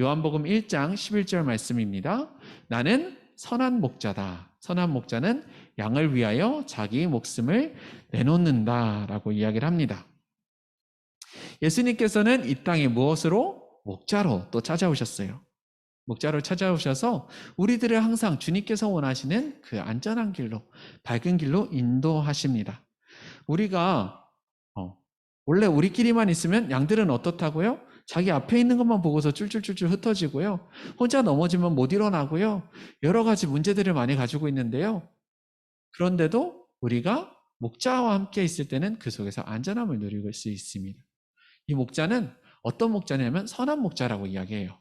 요한복음 1장 11절 말씀입니다. 나는 선한 목자다. 선한 목자는 양을 위하여 자기 목숨을 내놓는다라고 이야기를 합니다. 예수님께서는 이 땅에 무엇으로? 목자로 또 찾아오셨어요. 목자로 찾아오셔서 우리들을 항상 주님께서 원하시는 그 안전한 길로, 밝은 길로 인도하십니다. 우리가 원래 우리끼리만 있으면 양들은 어떻다고요? 자기 앞에 있는 것만 보고서 쫄쫄쫄쫄 흩어지고요. 혼자 넘어지면 못 일어나고요. 여러 가지 문제들을 많이 가지고 있는데요. 그런데도 우리가 목자와 함께 있을 때는 그 속에서 안전함을 누릴 수 있습니다. 이 목자는 어떤 목자냐면 선한 목자라고 이야기해요.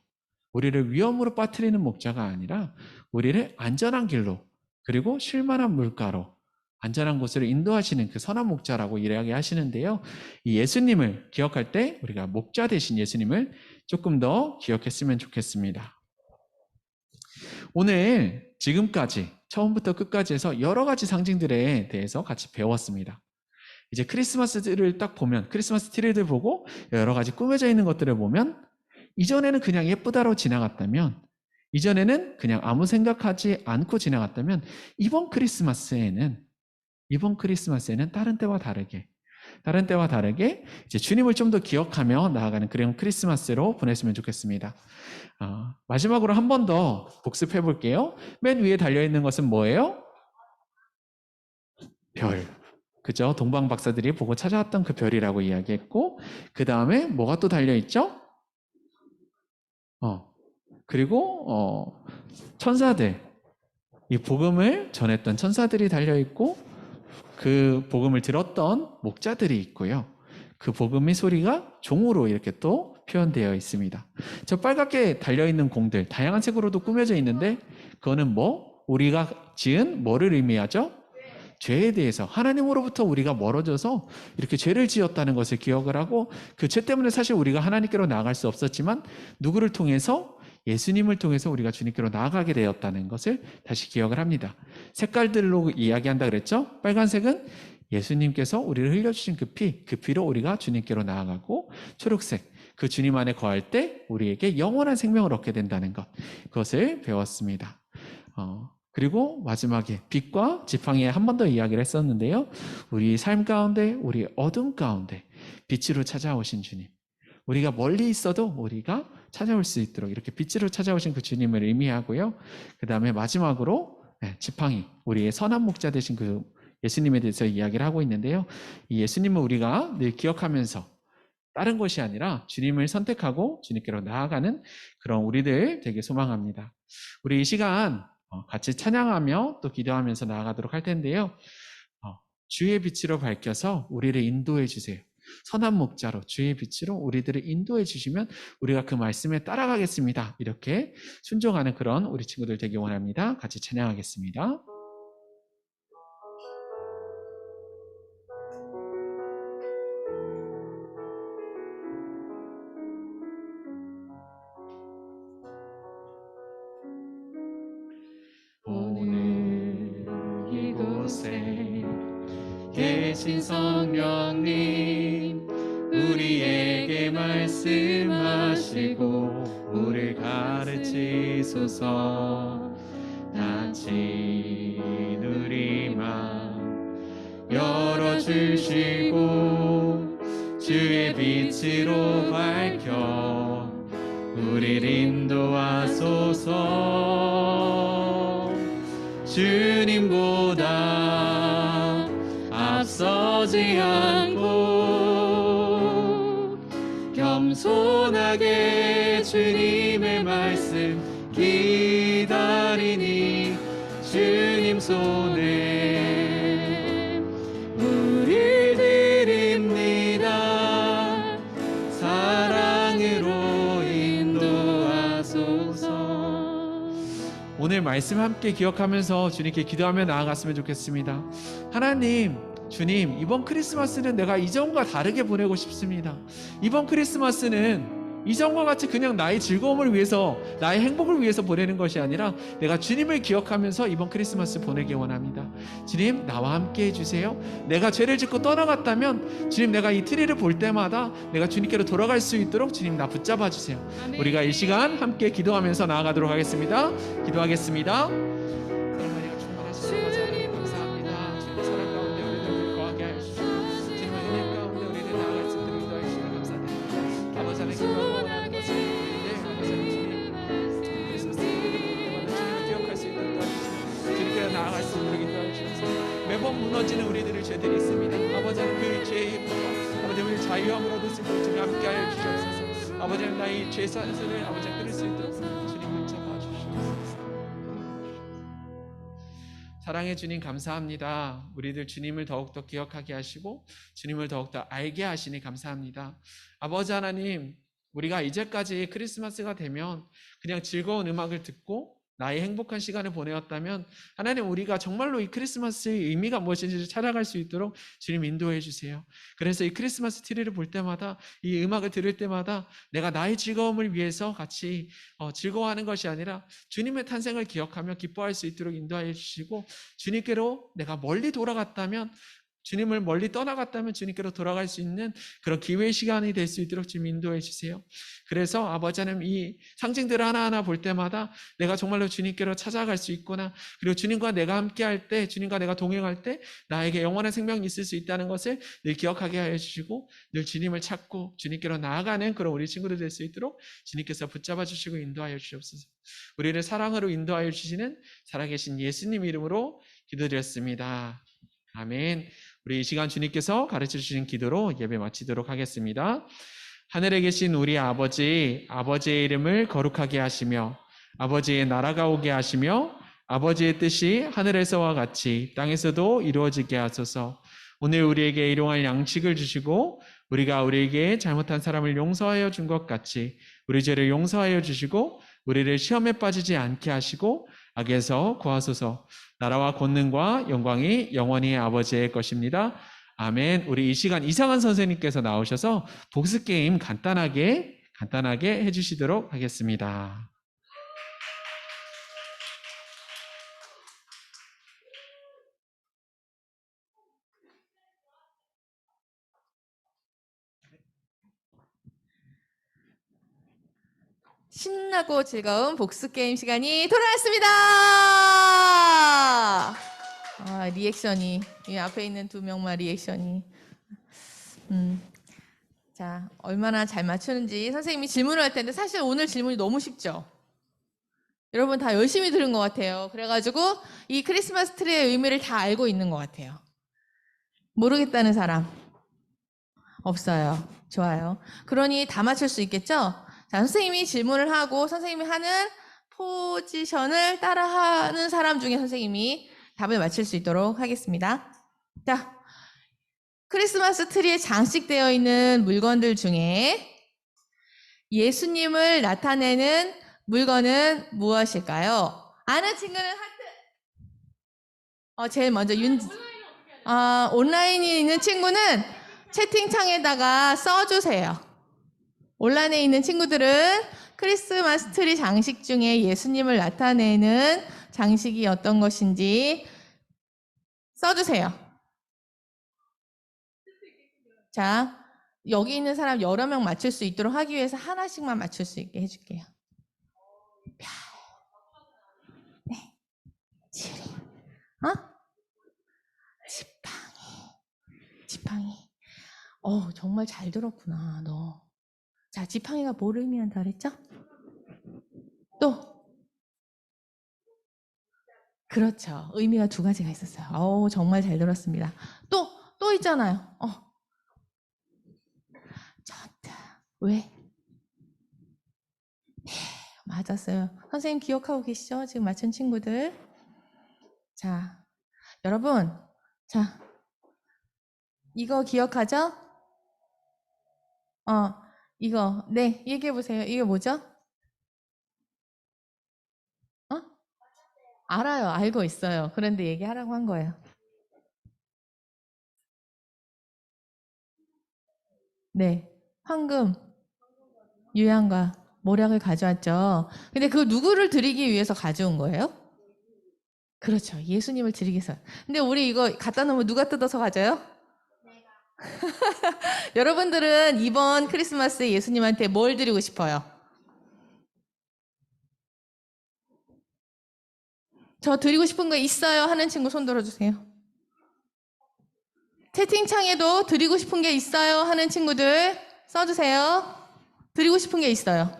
우리를 위험으로 빠뜨리는 목자가 아니라 우리를 안전한 길로, 그리고 쉴만한 물가로 안전한 곳으로 인도하시는 그 선한 목자라고 이야기하시는데요. 이 예수님을 기억할 때 우리가 목자 되신 예수님을 조금 더 기억했으면 좋겠습니다. 오늘 지금까지 처음부터 끝까지 해서 여러 가지 상징들에 대해서 같이 배웠습니다. 이제 크리스마스를 딱 보면, 크리스마스 트리를 보고 여러 가지 꾸며져 있는 것들을 보면 이전에는 그냥 예쁘다로 지나갔다면, 이전에는 그냥 아무 생각하지 않고 지나갔다면 이번 크리스마스에는 다른 때와 다르게 이제 주님을 좀 더 기억하며 나아가는 그런 크리스마스로 보냈으면 좋겠습니다. 마지막으로 한 번 더 복습해 볼게요. 맨 위에 달려있는 것은 뭐예요? 별. 그죠? 동방 박사들이 보고 찾아왔던 그 별이라고 이야기했고, 그 다음에 뭐가 또 달려있죠? 그리고 천사들, 이 복음을 전했던 천사들이 달려있고, 그 복음을 들었던 목자들이 있고요. 그 복음의 소리가 종으로 이렇게 또 표현되어 있습니다. 저 빨갛게 달려있는 공들, 다양한 색으로도 꾸며져 있는데 그거는 뭐? 우리가 지은 뭐를 의미하죠? 죄에 대해서, 하나님으로부터 우리가 멀어져서 이렇게 죄를 지었다는 것을 기억을 하고, 그 죄 때문에 사실 우리가 하나님께로 나아갈 수 없었지만 누구를 통해서? 예수님을 통해서 우리가 주님께로 나아가게 되었다는 것을 다시 기억을 합니다. 색깔들로 이야기한다 그랬죠? 빨간색은 예수님께서 우리를 흘려주신 그 피로 우리가 주님께로 나아가고, 초록색, 그 주님 안에 거할 때 우리에게 영원한 생명을 얻게 된다는 것, 그것을 배웠습니다. 그리고 마지막에 빛과 지팡이에 한 번 더 이야기를 했었는데요. 우리 삶 가운데, 우리 어둠 가운데 빛으로 찾아오신 주님, 우리가 멀리 있어도 우리가 찾아올 수 있도록 이렇게 빛으로 찾아오신 그 주님을 의미하고요. 그 다음에 마지막으로 지팡이, 우리의 선한 목자 되신 그 예수님에 대해서 이야기를 하고 있는데요. 이 예수님은 우리가 늘 기억하면서 다른 것이 아니라 주님을 선택하고 주님께로 나아가는 그런 우리들 되게 소망합니다. 우리 이 시간 같이 찬양하며 또 기도하면서 나아가도록 할 텐데요. 주의 빛으로 밝혀서 우리를 인도해 주세요. 선한 목자로 주의 빛으로 우리들을 인도해 주시면 우리가 그 말씀에 따라가겠습니다. 이렇게 순종하는 그런 우리 친구들 되기 원합니다. 같이 찬양하겠습니다. 오늘 이곳에 계신 성령님 우리에게 말씀하시고 우리를 가르치소서. 닫힌 우리 마음 열어주시고 주의 빛으로 밝혀 우리를 인도하소서. 주님보다 앞서지 않고 겸손하게 주님의 말씀 기다리니 주님 손에 우릴 드립니다. 사랑으로 인도하소서. 오늘 말씀 함께 기억하면서 주님께 기도하며 나아갔으면 좋겠습니다. 하나님, 주님, 이번 크리스마스는 내가 이전과 다르게 보내고 싶습니다. 이번 크리스마스는 이전과 같이 그냥 나의 즐거움을 위해서, 나의 행복을 위해서 보내는 것이 아니라 내가 주님을 기억하면서 이번 크리스마스 보내기 원합니다. 주님, 나와 함께 해주세요. 내가 죄를 짓고 떠나갔다면 주님, 내가 이 트리를 볼 때마다 내가 주님께로 돌아갈 수 있도록 주님, 나 붙잡아 주세요. 아멘. 우리가 이 시간 함께 기도하면서 나아가도록 하겠습니다. 기도하겠습니다. 하나님과 충만하신 아버지 하나님 감사합니다. 주님의 사랑 가운데 우리를 거하게 하여 주시고 주님의 은혜 가운데 우리를 나아갈 수 있도록 인도하여 주시니 감사드립니다. 아버지 하나님 기도하고 원하는 것은 아버지 하나님 크리스마스 때마다 주님을 기억할 수 있도록 도와주시고 주님께로 나아갈 수 있도록 인도하여 주셔서 매번 무너지는 우리들의 죄들이 있습니다. 아버지 하나님 그 죄의 힘과 아버지 우리 자유함을 얻을 수 있도록 주님 함께하여 주시옵소서. 아버지 하나님 나의 죄 사슬을 아버지 끊을 수 있도록 주님 붙잡아 주시옵소서. 사랑의 주님 감사합니다. 우리들 주님을 더욱더 기억하게 하시고 주님을 더욱더 알게 하시니 감사합니다. 아버지 하나님, 우리가 이제까지 크리스마스가 되면 그냥 즐거운 음악을 듣고 나의 행복한 시간을 보내었다면 하나님, 우리가 정말로 이 크리스마스의 의미가 무엇인지 찾아갈 수 있도록 주님 인도해 주세요. 그래서 이 크리스마스 트리를 볼 때마다, 이 음악을 들을 때마다 내가 나의 즐거움을 위해서 같이 즐거워하는 것이 아니라 주님의 탄생을 기억하며 기뻐할 수 있도록 인도해 주시고, 주님께로 내가 멀리 돌아갔다면, 주님을 멀리 떠나갔다면 주님께로 돌아갈 수 있는 그런 기회의 시간이 될 수 있도록 주님 인도해 주세요. 그래서 아버지 하나님, 이 상징들을 하나하나 볼 때마다 내가 정말로 주님께로 찾아갈 수 있구나, 그리고 주님과 내가 함께 할 때, 주님과 내가 동행할 때 나에게 영원한 생명이 있을 수 있다는 것을 늘 기억하게 하여 주시고, 늘 주님을 찾고 주님께로 나아가는 그런 우리 친구들 될 수 있도록 주님께서 붙잡아 주시고 인도하여 주시옵소서. 우리를 사랑으로 인도하여 주시는 살아계신 예수님 이름으로 기도드렸습니다. 아멘. 우리 이 시간 주님께서 가르쳐 주신 기도로 예배 마치도록 하겠습니다. 하늘에 계신 우리 아버지, 아버지의 이름을 거룩하게 하시며 아버지의 나라가 오게 하시며 아버지의 뜻이 하늘에서와 같이 땅에서도 이루어지게 하소서. 오늘 우리에게 일용할 양식을 주시고 우리가 우리에게 잘못한 사람을 용서하여 준 것 같이 우리 죄를 용서하여 주시고 우리를 시험에 빠지지 않게 하시고 악에서 구하소서. 나라와 권능과 영광이 영원히 아버지의 것입니다. 아멘. 우리 이 시간 이상한 선생님께서 나오셔서 복습 게임 간단하게 해주시도록 하겠습니다. 신나고 즐거운 복습 게임 시간이 돌아왔습니다. 리액션이, 이 앞에 있는 두 명만 리액션이. 자, 얼마나 잘 맞추는지 선생님이 질문을 할 텐데 사실 오늘 질문이 너무 쉽죠. 여러분 다 열심히 들은 것 같아요. 그래가지고 이 크리스마스 트리의 의미를 다 알고 있는 것 같아요. 모르겠다는 사람? 없어요. 좋아요. 그러니 다 맞출 수 있겠죠? 자, 선생님이 질문을 하고 선생님이 하는 포지션을 따라하는 사람 중에 선생님이 답을 맞출 수 있도록 하겠습니다. 자, 크리스마스 트리에 장식되어 있는 물건들 중에 예수님을 나타내는 물건은 무엇일까요? 아는 친구는 하트. 제일 먼저 온라인에 있는 친구는 채팅창에다가 써주세요. 온라인에 있는 친구들은 크리스마스 트리 장식 중에 예수님을 나타내는 장식이 어떤 것인지 써주세요. 자, 여기 있는 사람 여러 명 맞출 수 있도록 하기 위해서 하나씩만 맞출 수 있게 해줄게요. 네. 지리. 지팡이. 정말 잘 들었구나, 너. 자, 지팡이가 뭘 의미한다 그랬죠? 또. 그렇죠. 의미가 두 가지가 있었어요. 정말 잘 들었습니다. 또 있잖아요. 좋다. 왜? 네, 맞았어요. 선생님 기억하고 계시죠? 지금 맞춘 친구들. 자, 여러분. 자, 이거 기억하죠? 이거. 네, 얘기해보세요. 이게 뭐죠? 알아요. 알고 있어요. 그런데 얘기하라고 한 거예요. 네, 황금, 유향과 모략을 가져왔죠. 근데 그 누구를 드리기 위해서 가져온 거예요? 그렇죠. 예수님을 드리기 위해서. 근데 우리 이거 갖다 놓으면 누가 뜯어서 가져요? 여러분들은 이번 크리스마스에 예수님한테 뭘 드리고 싶어요? 저 드리고 싶은 거 있어요? 하는 친구 손 들어주세요. 채팅창에도 드리고 싶은 게 있어요? 하는 친구들 써주세요. 드리고 싶은 게 있어요.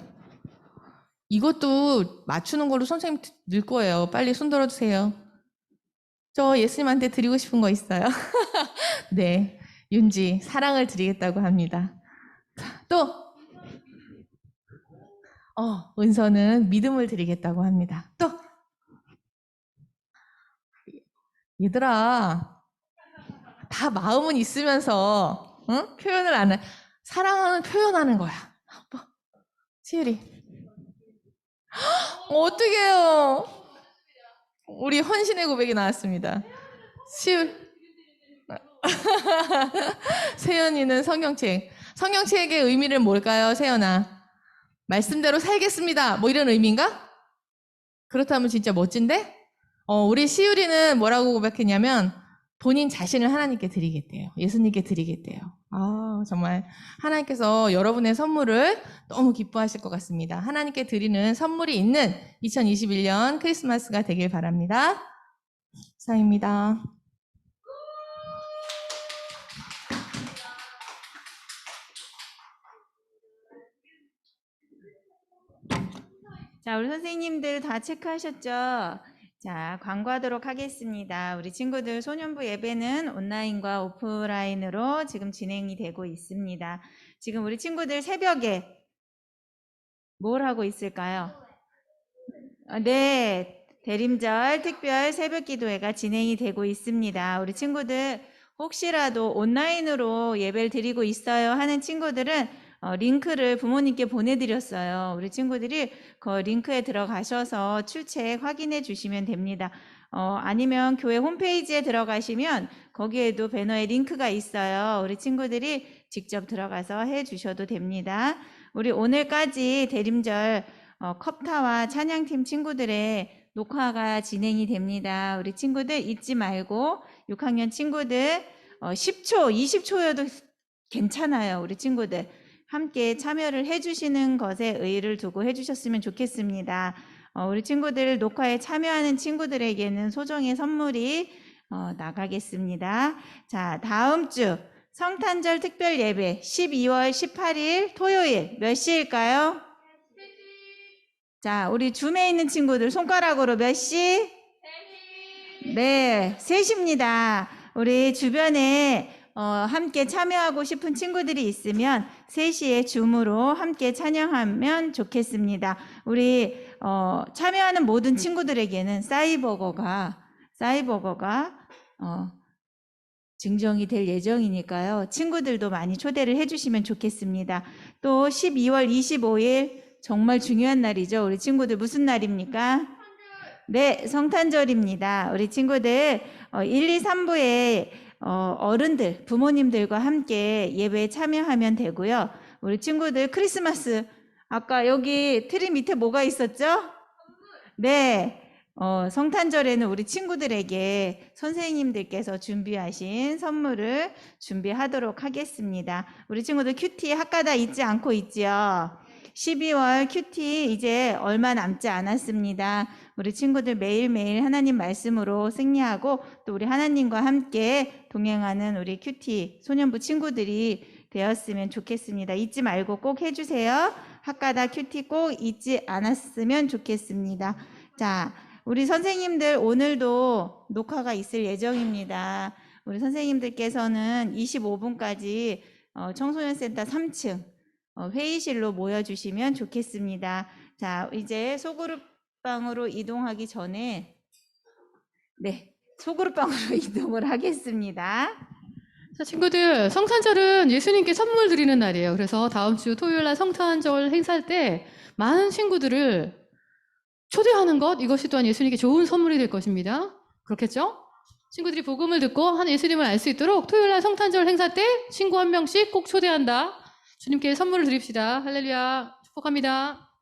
이것도 맞추는 걸로 선생님 늘 거예요. 빨리 손 들어주세요. 저 예수님한테 드리고 싶은 거 있어요? 네, 윤지 사랑을 드리겠다고 합니다. 또 은서는 믿음을 드리겠다고 합니다. 또 얘들아, 다 마음은 있으면서 표현을 안 해. 사랑은 표현하는 거야. 시율이. 어떡해요. 우리 헌신의 고백이 나왔습니다. 시율. 세연이는 성경책. 성경책의 의미를 뭘까요, 세연아? 말씀대로 살겠습니다. 뭐 이런 의미인가? 그렇다면 진짜 멋진데? 우리 시율이는 뭐라고 고백했냐면 본인 자신을 하나님께 드리겠대요. 예수님께 드리겠대요. 정말 하나님께서 여러분의 선물을 너무 기뻐하실 것 같습니다. 하나님께 드리는 선물이 있는 2021년 크리스마스가 되길 바랍니다. 이상입니다. 자, 우리 선생님들 다 체크하셨죠? 자, 광고하도록 하겠습니다. 우리 친구들 소년부 예배는 온라인과 오프라인으로 지금 진행이 되고 있습니다. 지금 우리 친구들 새벽에 뭘 하고 있을까요? 네, 대림절 특별 새벽 기도회가 진행이 되고 있습니다. 우리 친구들 혹시라도 온라인으로 예배를 드리고 있어요 하는 친구들은 링크를 부모님께 보내드렸어요. 우리 친구들이 그 링크에 들어가셔서 출첵 확인해 주시면 됩니다. 아니면 교회 홈페이지에 들어가시면 거기에도 배너에 링크가 있어요. 우리 친구들이 직접 들어가서 해 주셔도 됩니다. 우리 오늘까지 대림절 컵타와 찬양팀 친구들의 녹화가 진행이 됩니다. 우리 친구들 잊지 말고 6학년 친구들 10초, 20초여도 괜찮아요. 우리 친구들 함께 참여를 해주시는 것에 의의를 두고 해주셨으면 좋겠습니다. 우리 친구들 녹화에 참여하는 친구들에게는 소정의 선물이 나가겠습니다. 자, 다음 주 성탄절 특별 예배 12월 18일 토요일 몇 시일까요? 자, 우리 줌에 있는 친구들 손가락으로 몇 시? 3시. 네, 3시입니다. 우리 주변에 함께 참여하고 싶은 친구들이 있으면 3시에 줌으로 함께 찬양하면 좋겠습니다. 우리 참여하는 모든 친구들에게는 싸이버거가 증정이 될 예정이니까요. 친구들도 많이 초대를 해주시면 좋겠습니다. 또 12월 25일 정말 중요한 날이죠. 우리 친구들 무슨 날입니까? 네, 성탄절입니다. 우리 친구들 1, 2, 3부에 어른들, 부모님들과 함께 예배에 참여하면 되고요. 우리 친구들 크리스마스, 아까 여기 트리 밑에 뭐가 있었죠? 네, 성탄절에는 우리 친구들에게 선생님들께서 준비하신 선물을 준비하도록 하겠습니다. 우리 친구들 큐티 학가다 잊지 않고 있지요. 12월 큐티 이제 얼마 남지 않았습니다. 우리 친구들 매일매일 하나님 말씀으로 승리하고 또 우리 하나님과 함께 동행하는 우리 큐티 소년부 친구들이 되었으면 좋겠습니다. 잊지 말고 꼭 해주세요. 학가다 큐티 꼭 잊지 않았으면 좋겠습니다. 자, 우리 선생님들 오늘도 녹화가 있을 예정입니다. 우리 선생님들께서는 25분까지 청소년센터 3층 회의실로 모여주시면 좋겠습니다. 자, 이제 소그룹방으로 이동하기 전에 소그룹방으로 이동을 하겠습니다. 자, 친구들, 성탄절은 예수님께 선물 드리는 날이에요. 그래서 다음 주 토요일 날 성탄절 행사할 때 많은 친구들을 초대하는 것, 이것이 또한 예수님께 좋은 선물이 될 것입니다. 그렇겠죠? 친구들이 복음을 듣고 한 예수님을 알 수 있도록 토요일 날 성탄절 행사 때 친구 한 명씩 꼭 초대한다. 주님께 선물을 드립시다. 할렐루야. 축복합니다.